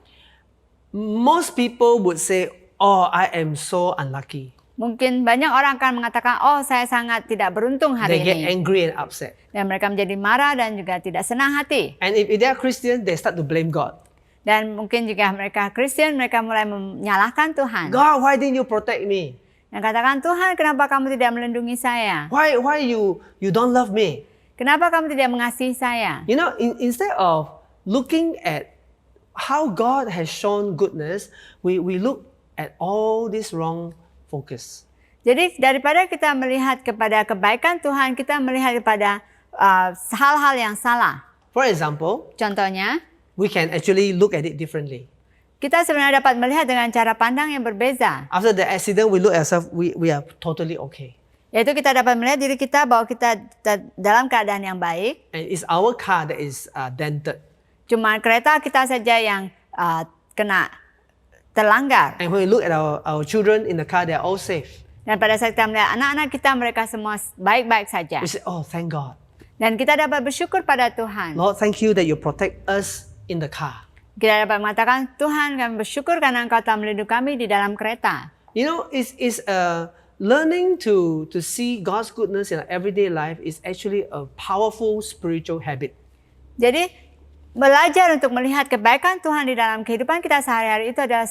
Speaker 1: Most people would say, "Oh, I am so unlucky."
Speaker 2: mungkin banyak orang akan mengatakan, oh saya sangat tidak beruntung hari
Speaker 1: They get
Speaker 2: ini.
Speaker 1: angry and upset.
Speaker 2: Dan mereka menjadi marah dan juga tidak senang hati.
Speaker 1: And if they are Christian, they start to blame God.
Speaker 2: Dan mungkin jika mereka Kristen, mereka mulai menyalahkan Tuhan.
Speaker 1: God, why didn't you protect me?
Speaker 2: Dan katakan, Tuhan kenapa kamu tidak melindungi saya?
Speaker 1: Why you don't love me?
Speaker 2: Kenapa kamu tidak mengasihi saya?
Speaker 1: You know, instead of looking at how God has shown goodness, we look at all this wrong focus.
Speaker 2: Jadi daripada kita melihat kepada kebaikan Tuhan, kita melihat kepada hal-hal yang salah.
Speaker 1: For example,
Speaker 2: Contohnya,
Speaker 1: we can actually look at it differently.
Speaker 2: kita sebenarnya dapat melihat dengan cara pandang yang berbeza.
Speaker 1: After the accident, we look at ourselves, we are totally okay.
Speaker 2: Yaitu kita dapat melihat diri kita bahwa kita dalam keadaan yang baik.
Speaker 1: And it's our car that is dented.
Speaker 2: Cuma kereta kita saja yang kena terlanggar.
Speaker 1: And when we look at our children in the car, they are all safe.
Speaker 2: Dan pada saat kita melihat anak-anak kita, mereka semua baik-baik saja.
Speaker 1: We say, "Oh, thank God.
Speaker 2: Dan kita dapat bersyukur pada Tuhan.
Speaker 1: Lord, thank you that you protect us in the car."
Speaker 2: Kita dapat mengatakan, Tuhan kami bersyukur karena Engkau telah melindungi kami di dalam kereta.
Speaker 1: You know, it's learning to see God's goodness in our everyday life is actually a powerful spiritual habit.
Speaker 2: Jadi belajar untuk melihat kebaikan Tuhan di dalam kehidupan kita sehari-hari itu adalah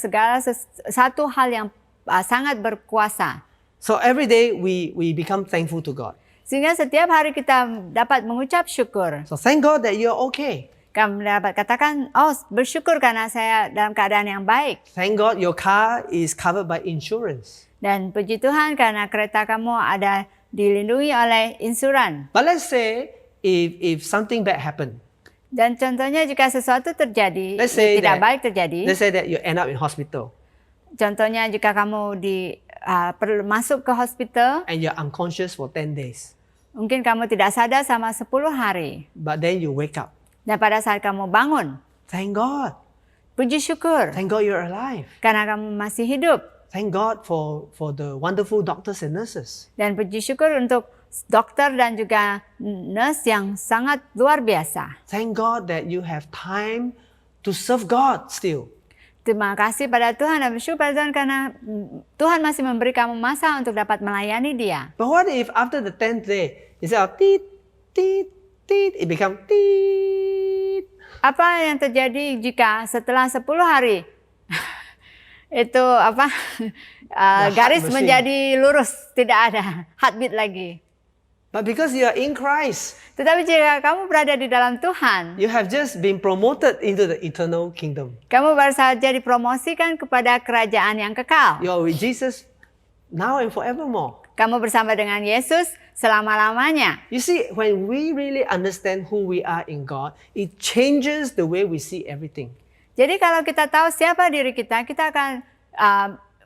Speaker 2: satu hal yang sangat berkuasa.
Speaker 1: So every day we become thankful to God.
Speaker 2: Sehingga setiap hari kita dapat mengucap syukur.
Speaker 1: So thank God that you're okay.
Speaker 2: Kamu dapat katakan, oh bersyukur karena saya dalam keadaan yang baik.
Speaker 1: Thank God your car is covered by insurance.
Speaker 2: Dan puji Tuhan karena kereta kamu ada dilindungi oleh insuran.
Speaker 1: But let's say if something bad happened.
Speaker 2: Dan contohnya jika sesuatu terjadi,
Speaker 1: Let's say
Speaker 2: tidak
Speaker 1: that-
Speaker 2: baik terjadi.
Speaker 1: Let's say that you end up in hospital
Speaker 2: Contohnya jika kamu perlu masuk ke hospital,
Speaker 1: and you're unconscious for 10 days.
Speaker 2: mungkin kamu tidak sadar selama 10 hari.
Speaker 1: But then you wake up.
Speaker 2: Dan pada saat kamu bangun,
Speaker 1: Thank God.
Speaker 2: puji syukur
Speaker 1: Thank God you're alive.
Speaker 2: karena kamu masih hidup.
Speaker 1: Thank God for the wonderful doctors and nurses.
Speaker 2: Dan puji syukur untuk dokter dan juga nurse yang sangat luar biasa.
Speaker 1: Thank God that you have time to serve God still.
Speaker 2: Terima kasih pada Tuhan dan bersyukur pada Tuhan karena Tuhan masih memberi kamu masa untuk dapat melayani Dia.
Speaker 1: But what if after the 10th day, instead of teet, teet, teet, it become teet?
Speaker 2: Apa yang terjadi jika setelah 10 hari itu garis
Speaker 1: machine.
Speaker 2: menjadi lurus, tidak ada heartbeat lagi.
Speaker 1: But because you are in Christ,
Speaker 2: Tetapi jika kamu berada di dalam Tuhan,
Speaker 1: you have just been promoted into the eternal kingdom.
Speaker 2: kamu baru saja dipromosikan kepada kerajaan yang kekal.
Speaker 1: You are with Jesus now and forevermore.
Speaker 2: Kamu bersama dengan Yesus selama-lamanya.
Speaker 1: You see, when we really understand who we are in God, it changes the way we see everything.
Speaker 2: Jadi kalau kita tahu siapa diri kita akan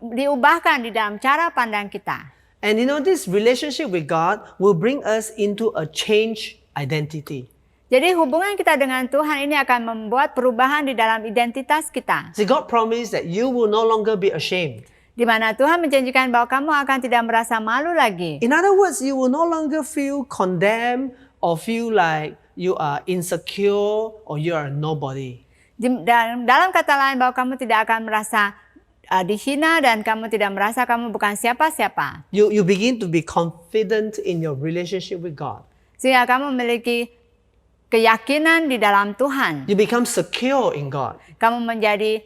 Speaker 2: diubahkan di dalam cara pandang kita.
Speaker 1: And you know, this relationship with God will bring us into a changed identity.
Speaker 2: Jadi hubungan kita dengan Tuhan ini akan membuat perubahan di dalam identitas kita.
Speaker 1: See, God promised that you will no longer be ashamed.
Speaker 2: Di mana Tuhan menjanjikan bahwa kamu akan tidak merasa malu lagi.
Speaker 1: In other words, you will no longer feel condemned or feel like you are insecure or you are nobody.
Speaker 2: Dalam kata lain bahwa kamu tidak akan merasa dihina dan kamu tidak merasa kamu bukan siapa-siapa.
Speaker 1: You begin to be confident in your relationship with God.
Speaker 2: Sehingga kamu memiliki keyakinan di dalam Tuhan.
Speaker 1: You become secure in God.
Speaker 2: Kamu menjadi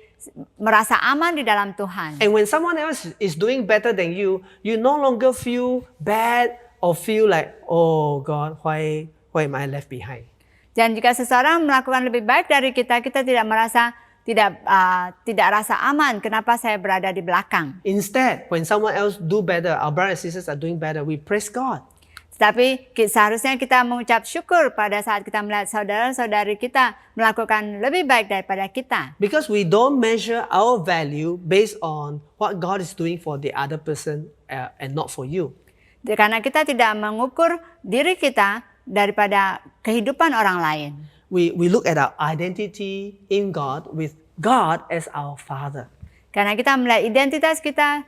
Speaker 2: merasa aman di dalam Tuhan.
Speaker 1: And when someone else is doing better than you no longer feel bad or feel like, oh God, why am I left behind?
Speaker 2: Dan jika seseorang melakukan lebih baik dari kita, kita tidak merasa tidak rasa aman. Kenapa saya berada di belakang?
Speaker 1: Instead, when someone else do better, our brothers and sisters are doing better, we praise God.
Speaker 2: Tetapi seharusnya kita mengucap syukur pada saat kita melihat saudara-saudari kita melakukan lebih baik daripada kita.
Speaker 1: Because we don't measure our value based on what God is doing for the other person and not for you.
Speaker 2: Karena kita tidak mengukur diri kita daripada kehidupan orang lain.
Speaker 1: We look at our identity in God with God as our Father.
Speaker 2: Karena kita melihat identitas kita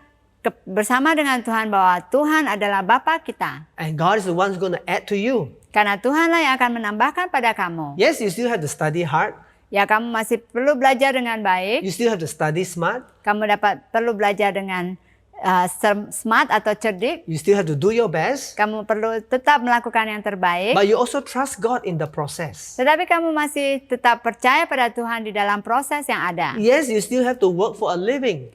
Speaker 2: bersama dengan Tuhan bahwa Tuhan adalah Bapa kita.
Speaker 1: And God is the one who's going to add to you.
Speaker 2: Karena Tuhanlah yang akan menambahkan pada kamu.
Speaker 1: Yes, you still have to study hard.
Speaker 2: Ya, kamu masih perlu belajar dengan baik.
Speaker 1: You still have to study smart.
Speaker 2: Kamu perlu belajar dengan smart atau cerdik.
Speaker 1: You still have to do your best.
Speaker 2: Kamu perlu tetap melakukan yang terbaik.
Speaker 1: But you also trust God in the process.
Speaker 2: Tetapi kamu masih tetap percaya pada Tuhan di dalam proses yang ada.
Speaker 1: Yes, you still have to work for a living.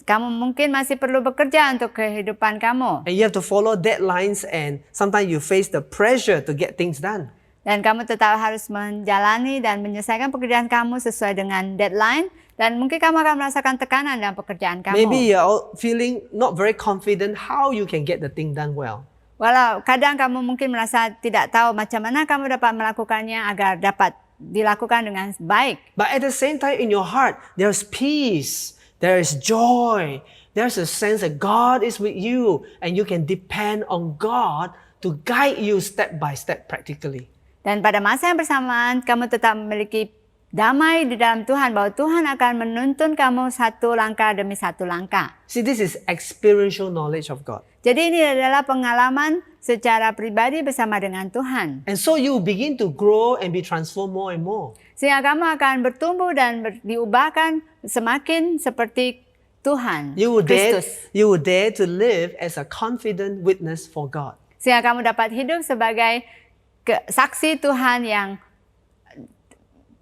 Speaker 2: Kamu mungkin masih perlu bekerja untuk kehidupan kamu.
Speaker 1: And you have to follow deadlines and sometimes you face the pressure to get things done.
Speaker 2: Dan kamu tetap harus menjalani dan menyelesaikan pekerjaan kamu sesuai dengan deadline. Dan mungkin kamu akan merasakan tekanan dalam pekerjaan kamu.
Speaker 1: Maybe you're feeling not very confident how you can get the thing done well.
Speaker 2: Walau kadang kamu mungkin merasa tidak tahu macam mana kamu dapat melakukannya agar dapat dilakukan dengan baik.
Speaker 1: But at the same time in your heart, there's peace, there is joy, there's a sense that God is with you and you can depend on God to guide you step by step practically.
Speaker 2: Dan pada masa yang bersamaan kamu tetap memiliki damai di dalam Tuhan bahwa Tuhan akan menuntun kamu satu langkah demi satu langkah.
Speaker 1: See, this is experiential knowledge of God.
Speaker 2: Jadi ini adalah pengalaman secara pribadi bersama dengan Tuhan.
Speaker 1: And so you begin to grow and be transformed more and more.
Speaker 2: Sehingga kamu akan bertumbuh dan diubahkan semakin seperti Tuhan
Speaker 1: You
Speaker 2: Kristus.
Speaker 1: will dare to live as a confident witness for God.
Speaker 2: Sehingga kamu dapat hidup sebagai saksi Tuhan yang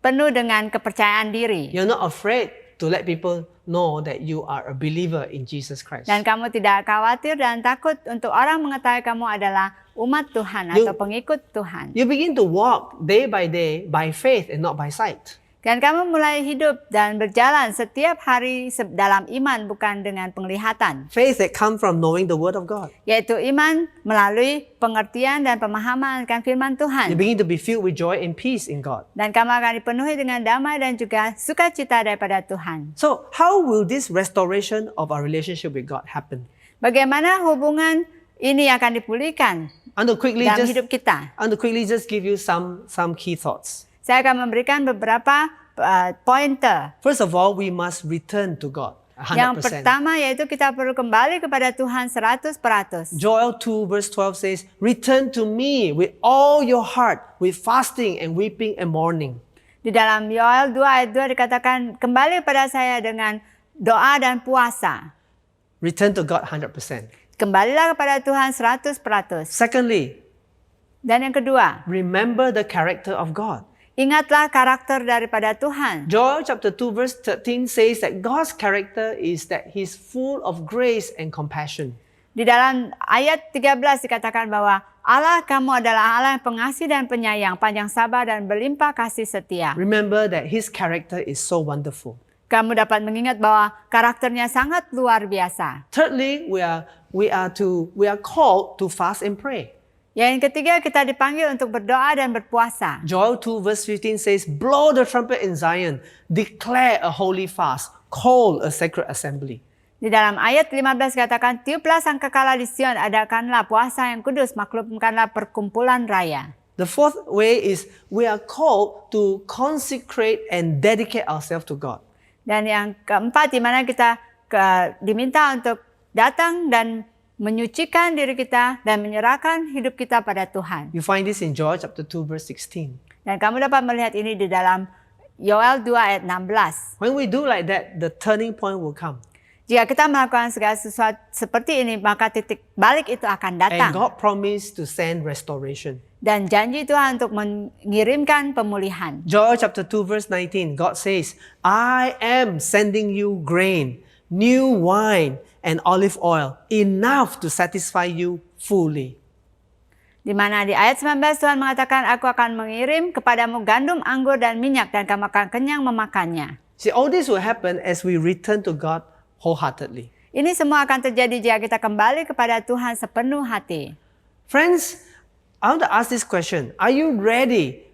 Speaker 2: penuh dengan kepercayaan diri.
Speaker 1: You're not afraid to let people know that you are a believer in Jesus Christ.
Speaker 2: Dan kamu tidak khawatir dan takut untuk orang mengetahui kamu adalah umat Tuhan atau pengikut Tuhan.
Speaker 1: You begin to walk day by day by faith and not by sight.
Speaker 2: Dan kamu mulai hidup dan berjalan setiap hari dalam iman bukan dengan penglihatan.
Speaker 1: Faith that comes from knowing the Word of God.
Speaker 2: Yaitu iman melalui pengertian dan pemahaman akan firman Tuhan.
Speaker 1: You begin to be filled with joy and peace in God.
Speaker 2: Dan kamu akan dipenuhi dengan damai dan juga sukacita daripada Tuhan.
Speaker 1: So, how will this restoration of our relationship with God happen?
Speaker 2: Bagaimana hubungan ini akan dipulihkan
Speaker 1: I'm going to quickly
Speaker 2: dalam
Speaker 1: just
Speaker 2: hidup kita?
Speaker 1: give you some key thoughts.
Speaker 2: Saya akan memberikan beberapa pointer.
Speaker 1: First of all, we must return to God 100%.
Speaker 2: Yang pertama yaitu kita perlu kembali kepada Tuhan 100%.
Speaker 1: Joel 2 verse 12 says, "Return to me with all your heart, with fasting and weeping and mourning."
Speaker 2: Di dalam Yoel 2 ayat 2 dikatakan, kembali pada saya dengan doa dan puasa.
Speaker 1: Return to God 100%.
Speaker 2: Kembalilah kepada Tuhan 100%.
Speaker 1: Secondly,
Speaker 2: Dan yang kedua,
Speaker 1: remember the character of God.
Speaker 2: ingatlah karakter daripada Tuhan.
Speaker 1: Joel chapter 2 verse 13 says that God's character is that He's full of grace and compassion.
Speaker 2: Di dalam ayat 13 dikatakan bahwa Allah kamu adalah Allah yang pengasih dan penyayang, panjang sabar dan berlimpah kasih setia.
Speaker 1: Remember that His character is so wonderful.
Speaker 2: Kamu dapat mengingat bahwa karakternya sangat luar biasa.
Speaker 1: Thirdly, we are called to fast and pray.
Speaker 2: Yang ketiga, kita dipanggil untuk berdoa dan berpuasa.
Speaker 1: Joel 2 verse 15 says, "Blow the trumpet in Zion, declare a holy fast, call a sacred assembly."
Speaker 2: Di dalam ayat 15 katakan, tiuplah sangkakala di Sion, adakanlah puasa yang kudus, maklumkanlah perkumpulan raya.
Speaker 1: The fourth way is we are called to consecrate and dedicate ourselves to God.
Speaker 2: Dan yang keempat, di mana kita diminta untuk datang dan menyucikan diri kita dan menyerahkan hidup kita pada Tuhan.
Speaker 1: You find this in Joel chapter 2 verse 16.
Speaker 2: Dan kamu dapat melihat ini di dalam Yoel 2 ayat 16.
Speaker 1: When we do like that, the turning point will come.
Speaker 2: Jika kita melakukan segala sesuatu seperti ini, maka titik balik itu akan datang.
Speaker 1: And God promised to send restoration.
Speaker 2: Dan janji Tuhan untuk mengirimkan pemulihan.
Speaker 1: Joel chapter 2 verse 19, God says, "I am sending you grain, new wine, and olive oil, enough to satisfy you fully."
Speaker 2: Di mana di ayat 19 Tuhan mengatakan, aku akan mengirim kepadamu gandum, anggur, dan minyak, dan kamu akan kenyang memakannya.
Speaker 1: See, all this will happen as we return to God wholeheartedly.
Speaker 2: Ini semua akan terjadi jika kita kembali kepada Tuhan sepenuh hati.
Speaker 1: Friends, I want to ask this question. Are you ready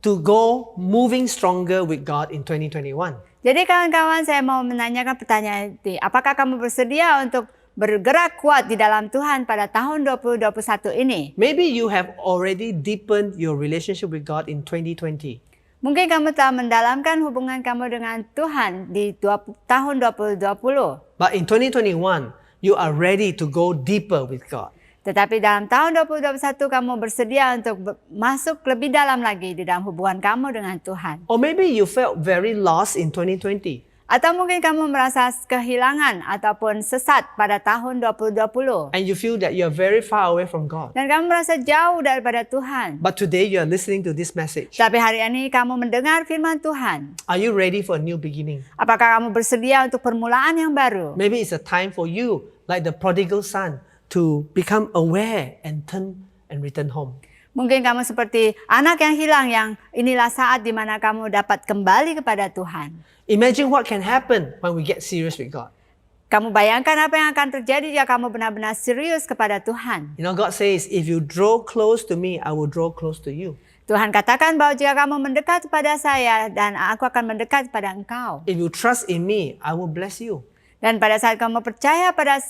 Speaker 1: to go moving stronger with God in 2021?
Speaker 2: Jadi kawan-kawan, saya mau menanyakan pertanyaan ini. Apakah kamu bersedia untuk bergerak kuat di dalam Tuhan pada tahun 2021 ini?
Speaker 1: Maybe you have already deepened your relationship with God in 2020.
Speaker 2: Mungkin kamu telah mendalamkan hubungan kamu dengan Tuhan di tahun 2020.
Speaker 1: But in 2021, you are ready to go deeper with God.
Speaker 2: Tetapi dalam tahun 2021 kamu bersedia untuk masuk lebih dalam lagi di dalam hubungan kamu dengan Tuhan.
Speaker 1: Or maybe you felt very lost in 2020.
Speaker 2: Atau mungkin kamu merasa kehilangan ataupun sesat pada tahun 2020.
Speaker 1: And you feel that you are very far away from God.
Speaker 2: Dan kamu merasa jauh daripada Tuhan.
Speaker 1: But today you are listening to this message.
Speaker 2: Tapi hari ini kamu mendengar firman Tuhan.
Speaker 1: Are you ready for a new beginning?
Speaker 2: Apakah kamu bersedia untuk permulaan yang baru?
Speaker 1: Maybe it's a time for you, like the prodigal son, to become aware and turn and return home.
Speaker 2: Mungkin kamu seperti anak yang hilang, yang inilah saat di mana kamu dapat kembali kepada Tuhan.
Speaker 1: Imagine what can happen when we get serious with God.
Speaker 2: Kamu bayangkan apa yang akan terjadi jika kamu benar-benar serius kepada Tuhan.
Speaker 1: You know, God says, if you draw close to me, I will draw close to you.
Speaker 2: Tuhan katakan bahwa jika kamu mendekat kepada saya dan aku akan mendekat kepada engkau.
Speaker 1: If you trust in me, I will bless you.
Speaker 2: Dan pada saat kamu percaya pada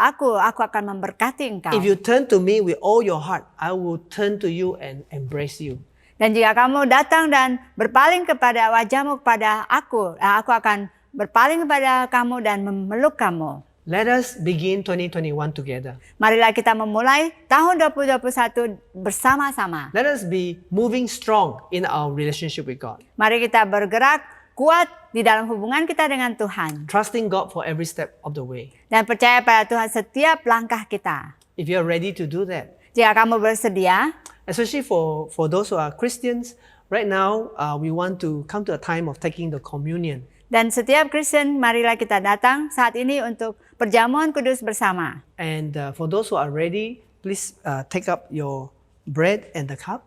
Speaker 2: aku akan memberkati engkau.
Speaker 1: If you turn to me with all your heart, I will turn to you and embrace you.
Speaker 2: Dan jika kamu datang dan berpaling kepada wajahmu kepada aku akan berpaling kepada kamu dan memeluk kamu.
Speaker 1: Let us begin 2021 together.
Speaker 2: Marilah kita memulai tahun 2021 bersama-sama.
Speaker 1: Let us be moving strong in our relationship with God.
Speaker 2: Mari kita bergerak kuat di dalam hubungan kita dengan Tuhan.
Speaker 1: trusting God for every step of the way.
Speaker 2: Dan percaya pada Tuhan setiap langkah kita.
Speaker 1: If you're ready to do that,
Speaker 2: Jika kamu bersedia,
Speaker 1: especially for those who are Christians, right now we want to come to a time of taking the communion.
Speaker 2: dan setiap Kristen, marilah kita datang saat ini untuk perjamuan kudus bersama.
Speaker 1: And for those who are ready, please take up your bread and the cup.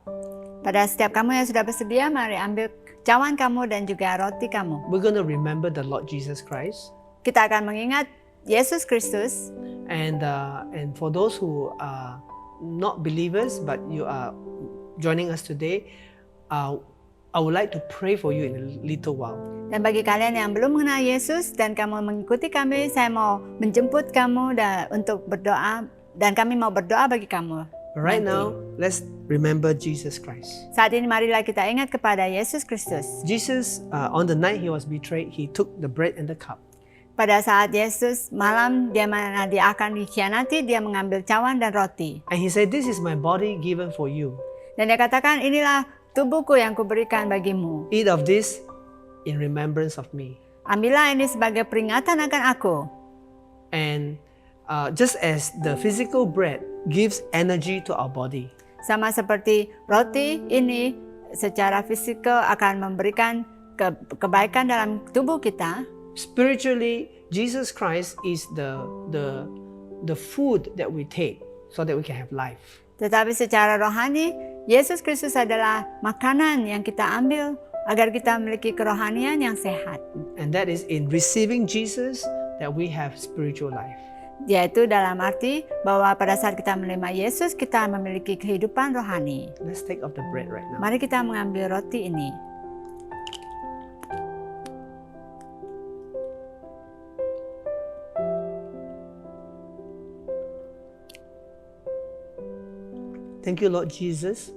Speaker 2: Pada setiap kamu yang sudah bersedia, mari ambil cawan kamu dan juga roti kamu.
Speaker 1: We're going to remember the Lord Jesus Christ.
Speaker 2: Kita akan mengingat Yesus Kristus.
Speaker 1: And for those who are not believers but you are joining us today, I would like to pray for you in a little while.
Speaker 2: Dan bagi kalian yang belum mengenal Yesus dan kamu mengikuti kami, saya mau menjemput kamu untuk berdoa dan kami mau berdoa bagi kamu.
Speaker 1: But right
Speaker 2: nanti.
Speaker 1: now, let's remember Jesus Christ.
Speaker 2: Saat ini marilah kita ingat kepada Yesus Kristus.
Speaker 1: Jesus, on the night he was betrayed, he took the bread and the cup.
Speaker 2: Pada saat Yesus malam dia akan dikhianati, dia mengambil cawan dan roti.
Speaker 1: And he said, "This is my body given for you.
Speaker 2: Dan dia katakan, inilah tubuhku yang kuberikan bagimu.
Speaker 1: Eat of this in remembrance of me."
Speaker 2: Ambillah ini sebagai peringatan akan aku.
Speaker 1: And just as the physical bread gives energy to our body,
Speaker 2: Sama seperti roti ini secara fisikal akan memberikan kebaikan dalam tubuh kita.
Speaker 1: spiritually, Jesus Christ is the food that we take so that we can have life.
Speaker 2: Tetapi secara rohani, Yesus Kristus adalah makanan yang kita ambil agar kita memiliki kerohanian yang sehat.
Speaker 1: And that is in receiving Jesus that we have spiritual life.
Speaker 2: Yaitu dalam arti bahwa pada saat kita menerima Yesus, kita memiliki kehidupan rohani.
Speaker 1: Let's take of the bread right now.
Speaker 2: Mari kita mengambil roti ini.
Speaker 1: Thank you, Lord Jesus,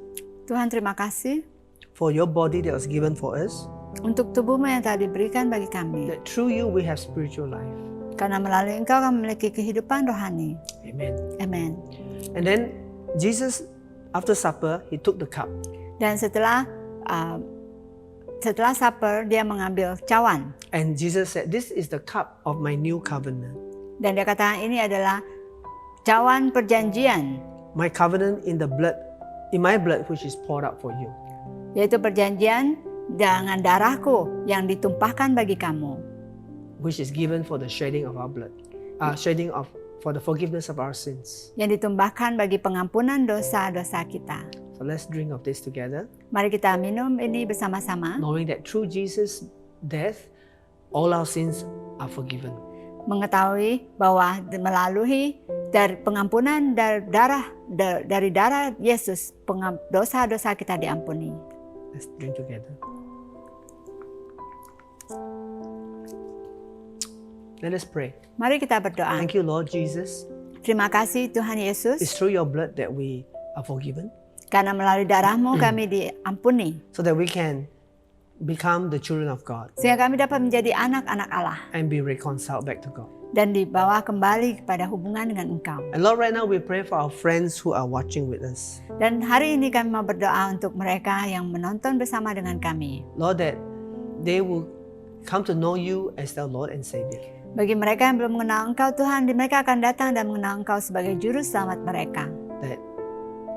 Speaker 2: Tuhan, terima kasih
Speaker 1: for your body that was given for us,
Speaker 2: untuk tubuhmu yang telah diberikan bagi kami.
Speaker 1: that through you we have spiritual life.
Speaker 2: Karena melalui Engkau kami memiliki kehidupan rohani.
Speaker 1: Amen.
Speaker 2: Amen.
Speaker 1: And then Jesus, after supper, he took the cup.
Speaker 2: Dan setelah supper, dia mengambil cawan.
Speaker 1: And Jesus said, "This is the cup of my new covenant.
Speaker 2: Dan dia katakan ini adalah cawan perjanjian.
Speaker 1: My covenant in my blood which is poured out for you."
Speaker 2: Yaitu perjanjian dengan darahku yang ditumpahkan bagi kamu.
Speaker 1: Which is given for the shedding of our blood. For the forgiveness of our sins.
Speaker 2: Yang ditumpahkan bagi pengampunan dosa-dosa kita.
Speaker 1: So let's drink of this together,
Speaker 2: Mari kita minum ini bersama-sama.
Speaker 1: knowing that through Jesus' death, all our sins are forgiven.
Speaker 2: Mengetahui bahwa melalui dari pengampunan dari darah Yesus, dosa-dosa kita diampuni.
Speaker 1: Let's drink together. Let us pray.
Speaker 2: Mari kita berdoa.
Speaker 1: Thank you, Lord Jesus.
Speaker 2: Terima kasih Tuhan Yesus,
Speaker 1: It's through your blood that we are forgiven,
Speaker 2: karena melalui darahmu kami diampuni.
Speaker 1: so that we can become the children of God
Speaker 2: Sehingga kami dapat menjadi anak-anak Allah
Speaker 1: and be reconciled back to God.
Speaker 2: dan dibawa kembali kepada hubungan dengan Engkau.
Speaker 1: And Lord, right now we pray for our friends who are watching with us.
Speaker 2: Dan hari ini kami mau berdoa untuk mereka yang menonton bersama dengan kami.
Speaker 1: Lord, that they will come to know you as their Lord and Savior.
Speaker 2: Bagi mereka yang belum mengenal Engkau Tuhan, mereka akan datang dan mengenal Engkau sebagai juru selamat mereka.
Speaker 1: That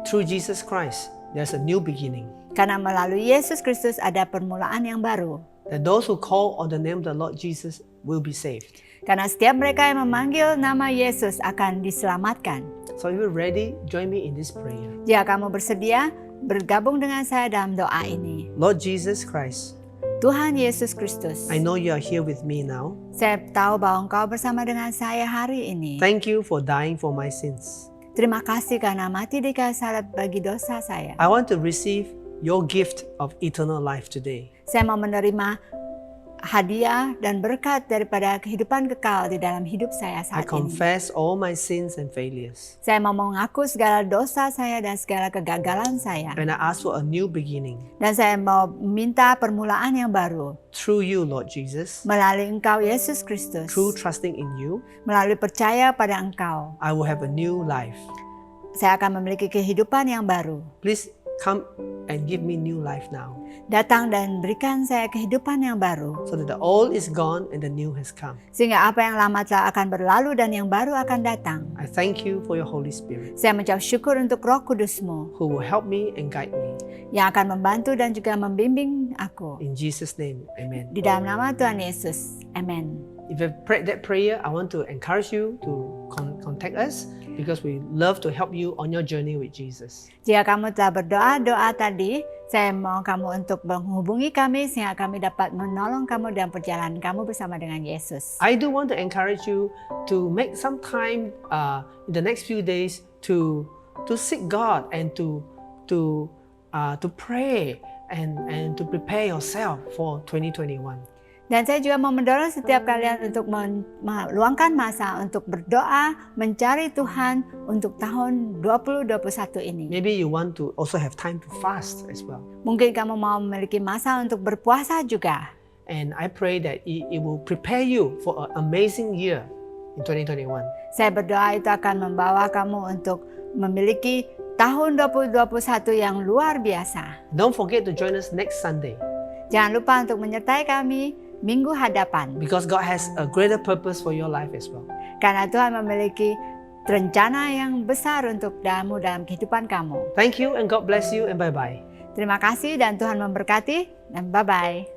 Speaker 1: through Jesus Christ, there's a new beginning.
Speaker 2: Karena melalui Yesus Kristus ada permulaan yang baru.
Speaker 1: That those who call on the name of the Lord Jesus will be saved.
Speaker 2: Karena setiap mereka yang memanggil nama Yesus akan diselamatkan.
Speaker 1: So if you're ready, join me in this prayer.
Speaker 2: Jika kamu bersedia, bergabung dengan saya dalam doa ini.
Speaker 1: Lord Jesus Christ,
Speaker 2: Tuhan Yesus Kristus,
Speaker 1: I know you are here with me now.
Speaker 2: saya tahu bahwa Engkau bersama dengan saya hari ini.
Speaker 1: Thank you for dying for my sins.
Speaker 2: Terima kasih karena mati di kayu salib bagi dosa saya.
Speaker 1: I want to receive your gift of eternal life today.
Speaker 2: Saya mau menerima hadiah dan berkat daripada kehidupan kekal di dalam hidup saya
Speaker 1: I
Speaker 2: saat ini.
Speaker 1: confess all my sins and failures.
Speaker 2: Saya mau mengaku segala dosa saya dan segala kegagalan saya.
Speaker 1: And I ask for a new beginning.
Speaker 2: Dan saya mau minta permulaan yang baru.
Speaker 1: Through you, Lord Jesus,
Speaker 2: Melalui Engkau Yesus Kristus.
Speaker 1: through trusting in you,
Speaker 2: Melalui percaya pada Engkau.
Speaker 1: I will have a new life.
Speaker 2: Saya akan memiliki kehidupan yang baru.
Speaker 1: Please come and give me new life now,
Speaker 2: Datang dan berikan saya kehidupan yang baru.
Speaker 1: so that the old is gone and the new has come.
Speaker 2: Sehingga apa yang lama telah akan berlalu dan yang baru akan datang.
Speaker 1: I thank you for your Holy Spirit,
Speaker 2: Saya mengucap syukur untuk Roh Kudus-Mu
Speaker 1: who will help me and guide me.
Speaker 2: yang akan membantu dan juga membimbing aku.
Speaker 1: In Jesus' name, amen.
Speaker 2: Di dalam nama Tuhan Yesus. Amen.
Speaker 1: If you prayed that prayer, I want to encourage you to contact us, because we love to help you on your journey with Jesus.
Speaker 2: Jika kamu telah berdoa-doa tadi, saya mau kamu untuk menghubungi kami sehingga kami dapat menolong kamu dalam perjalanan kamu bersama dengan Yesus.
Speaker 1: I do want to encourage you to make some time in the next few days to seek God and to pray and to prepare yourself for 2021.
Speaker 2: Dan saya juga mau mendorong setiap kalian untuk meluangkan masa untuk berdoa, mencari Tuhan untuk tahun 2021 ini.
Speaker 1: Maybe you want to also have time to fast as well.
Speaker 2: Mungkin kamu mau memiliki masa untuk berpuasa juga.
Speaker 1: And I pray that it will prepare you for an amazing year in 2021.
Speaker 2: Saya berdoa itu akan membawa kamu untuk memiliki tahun 2021 yang luar biasa.
Speaker 1: Don't forget to join us next Sunday,
Speaker 2: Jangan lupa untuk menyertai kami minggu hadapan.
Speaker 1: because God has a greater purpose for your life as well.
Speaker 2: Karena Tuhan memiliki rencana yang besar untuk kamu dalam kehidupan kamu.
Speaker 1: Thank you and God bless you and bye-bye.
Speaker 2: Terima kasih dan Tuhan memberkati dan bye-bye.